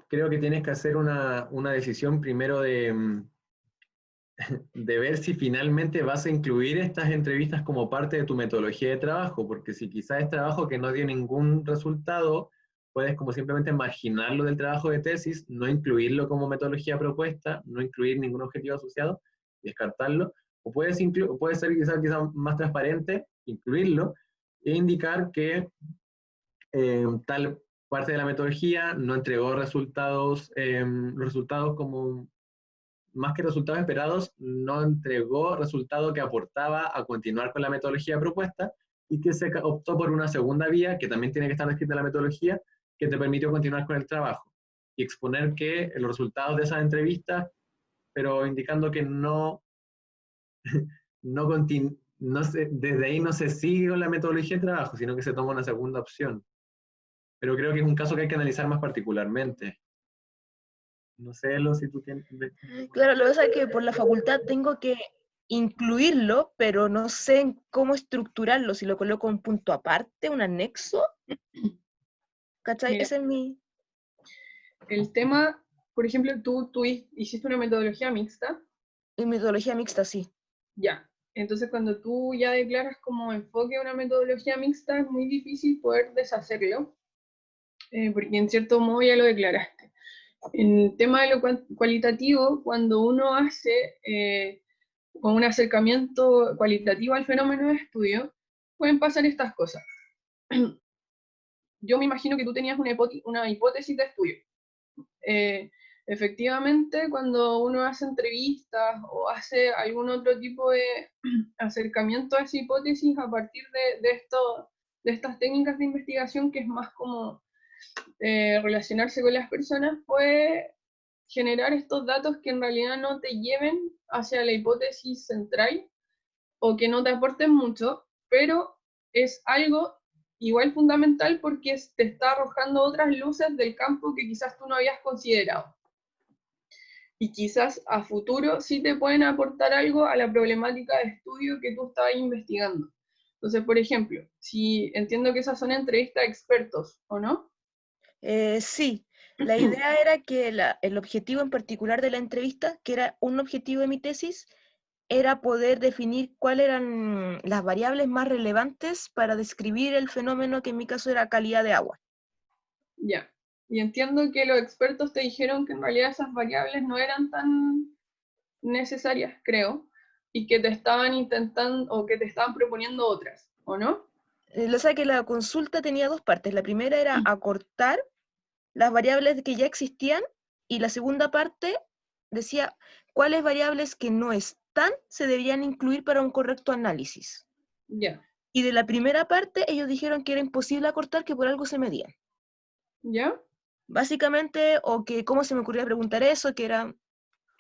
creo que tienes que hacer una decisión primero de ver si finalmente vas a incluir estas entrevistas como parte de tu metodología de trabajo, porque si quizás es trabajo que no dio ningún resultado, puedes como simplemente marginarlo del trabajo de tesis, no incluirlo como metodología propuesta, no incluir ningún objetivo asociado, descartarlo, o puede ser quizás más transparente, incluirlo, e indicar que tal parte de la metodología no entregó resultados, como más que resultados esperados, no entregó resultado que aportaba a continuar con la metodología propuesta y que se optó por una segunda vía, que también tiene que estar descrita en la metodología, que te permitió continuar con el trabajo y exponer que los resultados de esas entrevistas, pero indicando que desde ahí no se sigue con la metodología de trabajo, sino que se toma una segunda opción. Pero creo que es un caso que hay que analizar más particularmente. No sé, Elo, si tú tienes... Claro, lo que pasa es que por la facultad tengo que incluirlo, pero no sé en cómo estructurarlo, si lo coloco en punto aparte, un anexo. ¿Cachai? Mira, Ese es mi... el tema, por ejemplo, tú hiciste una metodología mixta. Mi metodología mixta, sí. Ya. Entonces, cuando tú ya declaras como enfoque una metodología mixta, es muy difícil poder deshacerlo, porque en cierto modo ya lo declaraste. En el tema de lo cualitativo, cuando uno hace un acercamiento cualitativo al fenómeno de estudio, pueden pasar estas cosas. Yo me imagino que tú tenías una hipótesis de estudio. Efectivamente, cuando uno hace entrevistas o hace algún otro tipo de acercamiento a esa hipótesis a partir de estas técnicas de investigación, que es más como relacionarse con las personas, puede generar estos datos que en realidad no te lleven hacia la hipótesis central o que no te aporten mucho, pero es algo igual fundamental porque te está arrojando otras luces del campo que quizás tú no habías considerado. Y quizás a futuro sí te pueden aportar algo a la problemática de estudio que tú estabas investigando. Entonces, por ejemplo, si entiendo que esas son entrevistas a expertos, ¿o no? Sí, la idea era que el objetivo en particular de la entrevista, que era un objetivo de mi tesis, era poder definir cuáles eran las variables más relevantes para describir el fenómeno, que en mi caso era calidad de agua. Ya. Y entiendo que los expertos te dijeron que en realidad esas variables no eran tan necesarias, creo, y que te estaban intentando o que te estaban proponiendo otras, ¿o no? O sea que la consulta tenía dos partes. La primera era acortar las variables que ya existían, y la segunda parte decía cuáles variables que no están se deberían incluir para un correcto análisis. Ya. Y de la primera parte ellos dijeron que era imposible acortar, que por algo se medían. ¿Ya? Básicamente, o que cómo se me ocurría preguntar eso, que era,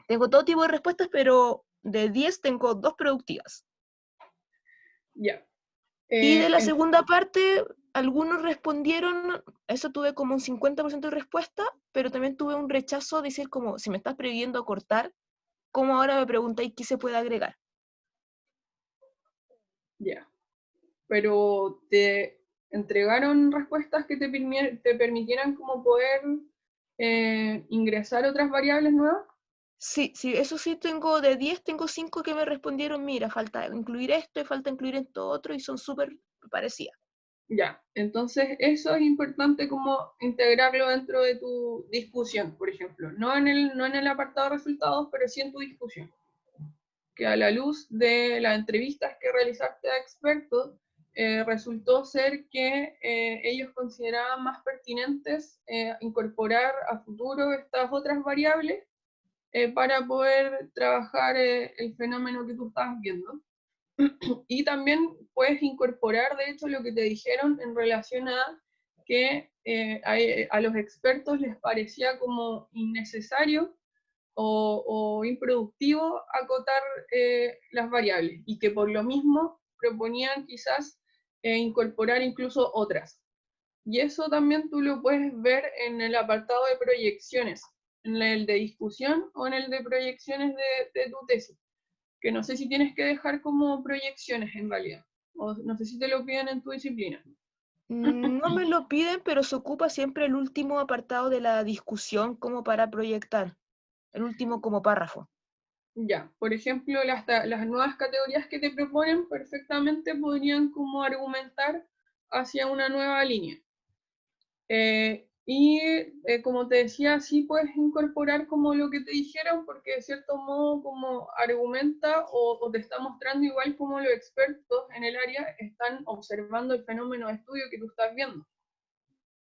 tengo todo tipo de respuestas, pero de 10 tengo 2 productivas. Ya. Y de la segunda parte, algunos respondieron, eso tuve como un 50% de respuesta, pero también tuve un rechazo, decir como, si me estás previendo acortar, ¿cómo ahora me preguntáis qué se puede agregar? Ya. Pero te entregaron respuestas que te permitieran como poder ingresar otras variables nuevas. Sí, eso sí, tengo de 10, tengo 5 que me respondieron, mira, falta incluir esto y falta incluir esto otro, y son súper parecidas. Ya, entonces eso es importante como integrarlo dentro de tu discusión, por ejemplo. No en el apartado de resultados, pero sí en tu discusión. Que a la luz de las entrevistas que realizaste a expertos, resultó ser que ellos consideraban más pertinentes incorporar a futuro estas otras variables para poder trabajar el fenómeno que tú estabas viendo. Y también puedes incorporar, de hecho, lo que te dijeron en relación a que a los expertos les parecía como innecesario o improductivo acotar las variables, y que por lo mismo proponían quizás incorporar incluso otras. Y eso también tú lo puedes ver en el apartado de proyecciones, en el de discusión o en el de proyecciones de tu tesis, que no sé si tienes que dejar como proyecciones en realidad, o no sé si te lo piden en tu disciplina. No me lo piden, pero se ocupa siempre el último apartado de la discusión como para proyectar, el último como párrafo. Ya, por ejemplo, las nuevas categorías que te proponen perfectamente podrían como argumentar hacia una nueva línea. Como te decía, sí puedes incorporar como lo que te dijeron, porque de cierto modo como argumenta o te está mostrando igual como los expertos en el área están observando el fenómeno de estudio que tú estás viendo.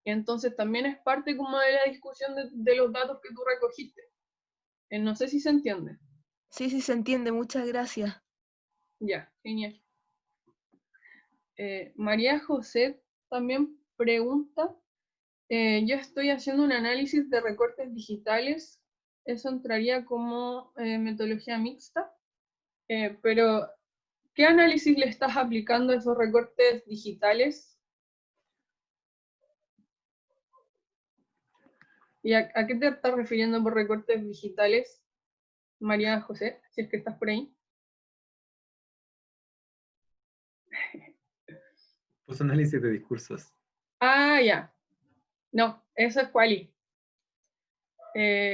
Y entonces también es parte como de la discusión de los datos que tú recogiste. No sé si se entiende. Sí, se entiende, muchas gracias. Ya, genial. María José también pregunta, yo estoy haciendo un análisis de recortes digitales, eso entraría como metodología mixta, pero ¿qué análisis le estás aplicando a esos recortes digitales? ¿Y a qué te estás refiriendo por recortes digitales, María José, si es que estás por ahí? Pues análisis de discursos. Ah, ya. No, eso es quali.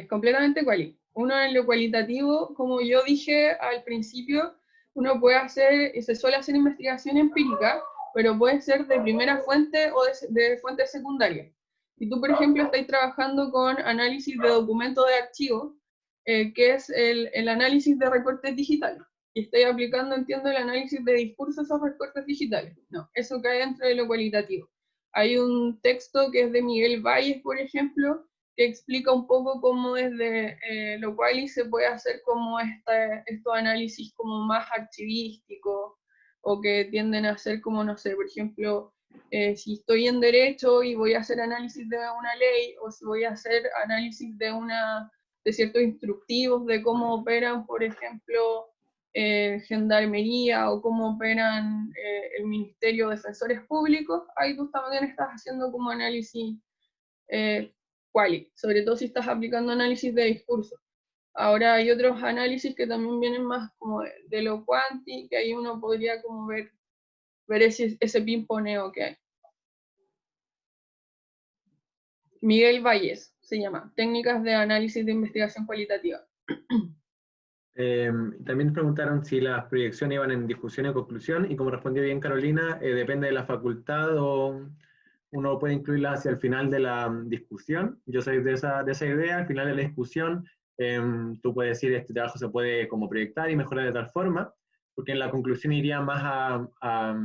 Completamente quali. Uno en lo cualitativo, como yo dije al principio, uno puede hacer, se suele hacer investigación empírica, pero puede ser de primera fuente o de fuente secundaria. Si tú, por ejemplo, estás trabajando con análisis de documentos de archivo, que es el análisis de recortes digitales, y estáis aplicando, entiendo, el análisis de discurso a esos recortes digitales. No, eso cae dentro de lo cualitativo. Hay un texto que es de Miguel Valles, por ejemplo, que explica un poco cómo desde lo cual se puede hacer como estos análisis como más archivísticos, o que tienden a ser como, no sé, por ejemplo, si estoy en derecho y voy a hacer análisis de una ley, o si voy a hacer análisis de ciertos instructivos de cómo operan, por ejemplo, Gendarmería, o cómo operan el Ministerio de Defensores Públicos, ahí tú también estás haciendo como análisis quali, sobre todo si estás aplicando análisis de discurso. Ahora hay otros análisis que también vienen más como de lo cuanti, que ahí uno podría como ver ese pimponeo que hay. Miguel Valles se llama, Técnicas de Análisis de Investigación Cualitativa. También preguntaron si las proyecciones iban en discusión y conclusión, y como respondió bien Carolina, depende de la facultad, o uno puede incluirlas hacia el final de la discusión. Yo soy de esa idea. Al final de la discusión, tú puedes decir, este trabajo se puede como proyectar y mejorar de tal forma, porque en la conclusión iría más a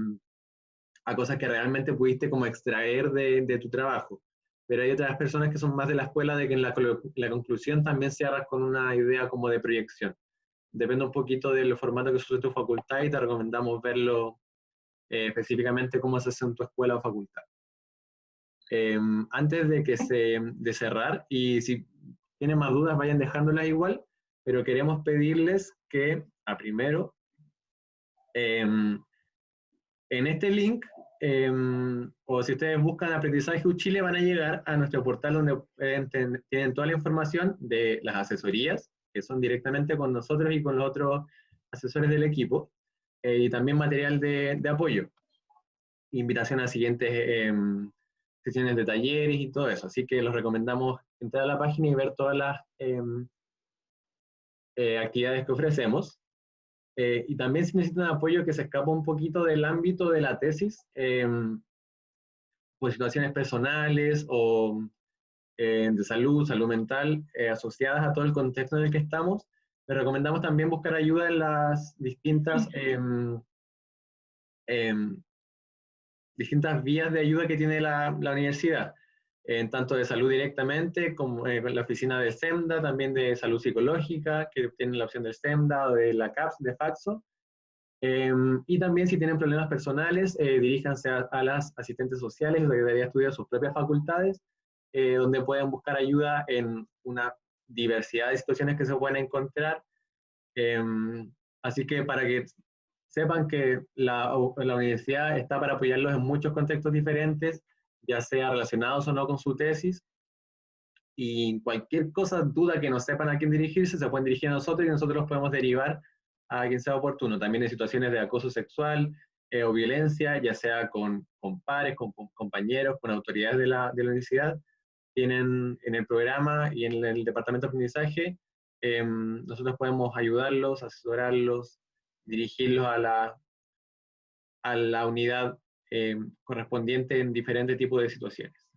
cosas que realmente pudiste como extraer de tu trabajo. Pero hay otras personas que son más de la escuela de que en la conclusión también cierras con una idea como de proyección. Depende un poquito del formato que usa tu facultad, y te recomendamos verlo específicamente cómo se hace en tu escuela o facultad. Antes de cerrar, y si tienen más dudas vayan dejándolas igual, pero queremos pedirles que, primero, en este link, o si ustedes buscan Aprendizaje Uchile, van a llegar a nuestro portal donde tienen toda la información de las asesorías, que son directamente con nosotros y con los otros asesores del equipo, y también material de apoyo, invitación a siguientes sesiones de talleres y todo eso. Así que los recomendamos entrar a la página y ver todas las actividades que ofrecemos. Y también, si necesitan apoyo que se escapa un poquito del ámbito de la tesis, por situaciones personales o de salud mental, asociadas a todo el contexto en el que estamos, les recomendamos también buscar ayuda en las distintas vías de ayuda que tiene la universidad, tanto de salud directamente, como la oficina de SEMDA, también de salud psicológica, que tiene la opción del SEMDA, o de la CAPS de Faxo. Y también, si tienen problemas personales, diríjanse a las asistentes sociales de la Secretaría de Estudios de sus propias facultades, donde pueden buscar ayuda en una diversidad de situaciones que se pueden encontrar. Así que, para que sepan que la universidad está para apoyarlos en muchos contextos diferentes, ya sea relacionados o no con su tesis, y cualquier cosa, duda que no sepan a quién dirigirse, se pueden dirigir a nosotros y nosotros los podemos derivar a quien sea oportuno. También en situaciones de acoso sexual o violencia, ya sea con pares, con compañeros, con autoridades de la universidad, tienen en el programa y en el departamento de aprendizaje, nosotros podemos ayudarlos, asesorarlos, dirigirlos a la unidad correspondiente en diferentes tipos de situaciones.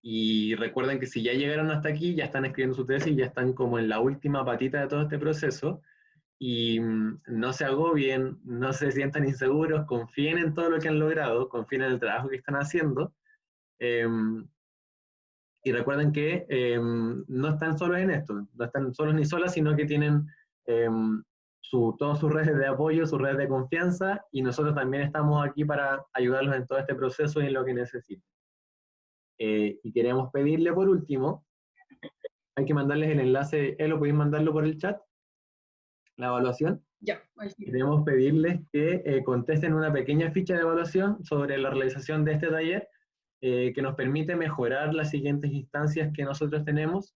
Y recuerden que si ya llegaron hasta aquí, ya están escribiendo su tesis, ya están como en la última patita de todo este proceso, y no se agobien, no se sientan inseguros, confíen en todo lo que han logrado, confíen en el trabajo que están haciendo, y recuerden que no están solos en esto, no están solos ni solas, sino que tienen todas sus redes de apoyo, sus redes de confianza, y nosotros también estamos aquí para ayudarlos en todo este proceso y en lo que necesiten. Y queremos pedirle, por último, hay que mandarles el enlace, ¿lo podéis mandarlo por el chat? La evaluación. Ya, sí. Queremos pedirles que contesten una pequeña ficha de evaluación sobre la realización de este taller, que nos permite mejorar las siguientes instancias que nosotros tenemos.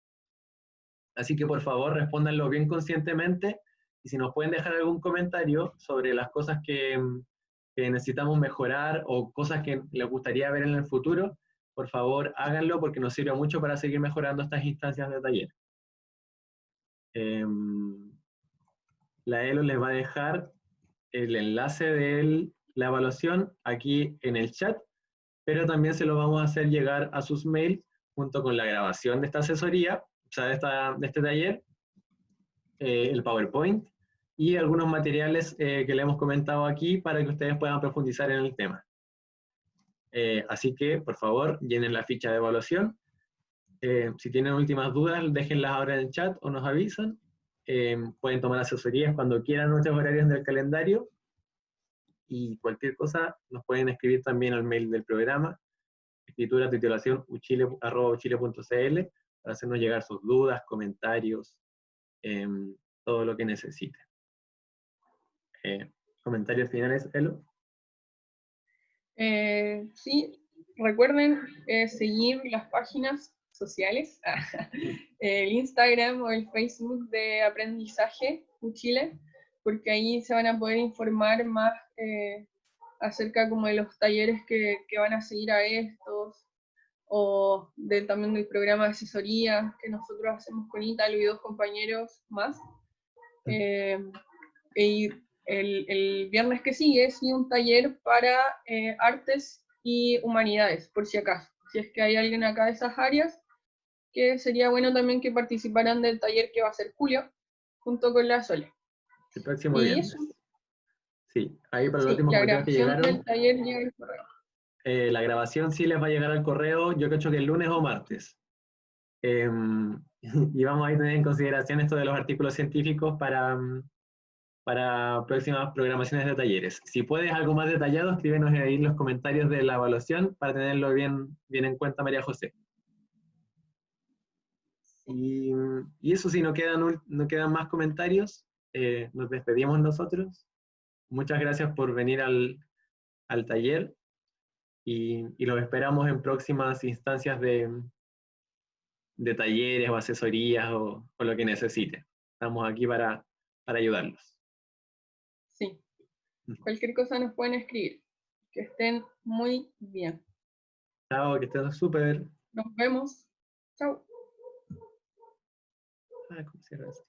Así que, por favor, respóndanlo bien conscientemente, y si nos pueden dejar algún comentario sobre las cosas que necesitamos mejorar, o cosas que les gustaría ver en el futuro, por favor háganlo, porque nos sirve mucho para seguir mejorando estas instancias de taller. La ELO les va a dejar el enlace de la evaluación aquí en el chat, pero también se lo vamos a hacer llegar a sus mails junto con la grabación de esta asesoría, o sea, de este taller, el PowerPoint y algunos materiales que le hemos comentado aquí para que ustedes puedan profundizar en el tema. Así que, por favor, llenen la ficha de evaluación. Si tienen últimas dudas, déjenlas ahora en el chat o nos avisan. Pueden tomar asesorías cuando quieran nuestros horarios del calendario. Y cualquier cosa nos pueden escribir también al mail del programa, escritura titulación uchile@uchile.cl, para hacernos llegar sus dudas, comentarios, todo lo que necesiten. ¿Comentarios finales, Elo? Sí, recuerden seguir las páginas sociales, el Instagram o el Facebook de Aprendizaje Uchile, porque ahí se van a poder informar más acerca como de los talleres que van a seguir a estos, o también del programa de asesoría que nosotros hacemos con Ítalo y 2 compañeros más. Y el viernes que sigue, sí, un taller para artes y humanidades, por si acaso. Si es que hay alguien acá de esas áreas, que sería bueno también que participaran del taller que va a ser Julio, junto con la Sole. El próximo Y viernes. eso, Sí, ahí para los sí, últimos la comentarios que grabación llegaron, del taller llega al correo. la grabación sí les va a llegar al correo, yo creo que el lunes o martes. Y vamos a tener en consideración esto de los artículos científicos para próximas programaciones de talleres. Si puedes algo más detallado, escríbenos ahí en los comentarios de la evaluación para tenerlo bien en cuenta, María José. Y eso, si no quedan más comentarios, nos despedimos nosotros. Muchas gracias por venir al taller y los esperamos en próximas instancias de talleres o asesorías o lo que necesiten. Estamos aquí para ayudarlos. Sí, cualquier cosa nos pueden escribir. Que estén muy bien. Chao, que estén súper. Nos vemos. Chao. ¿Cómo cierra esto?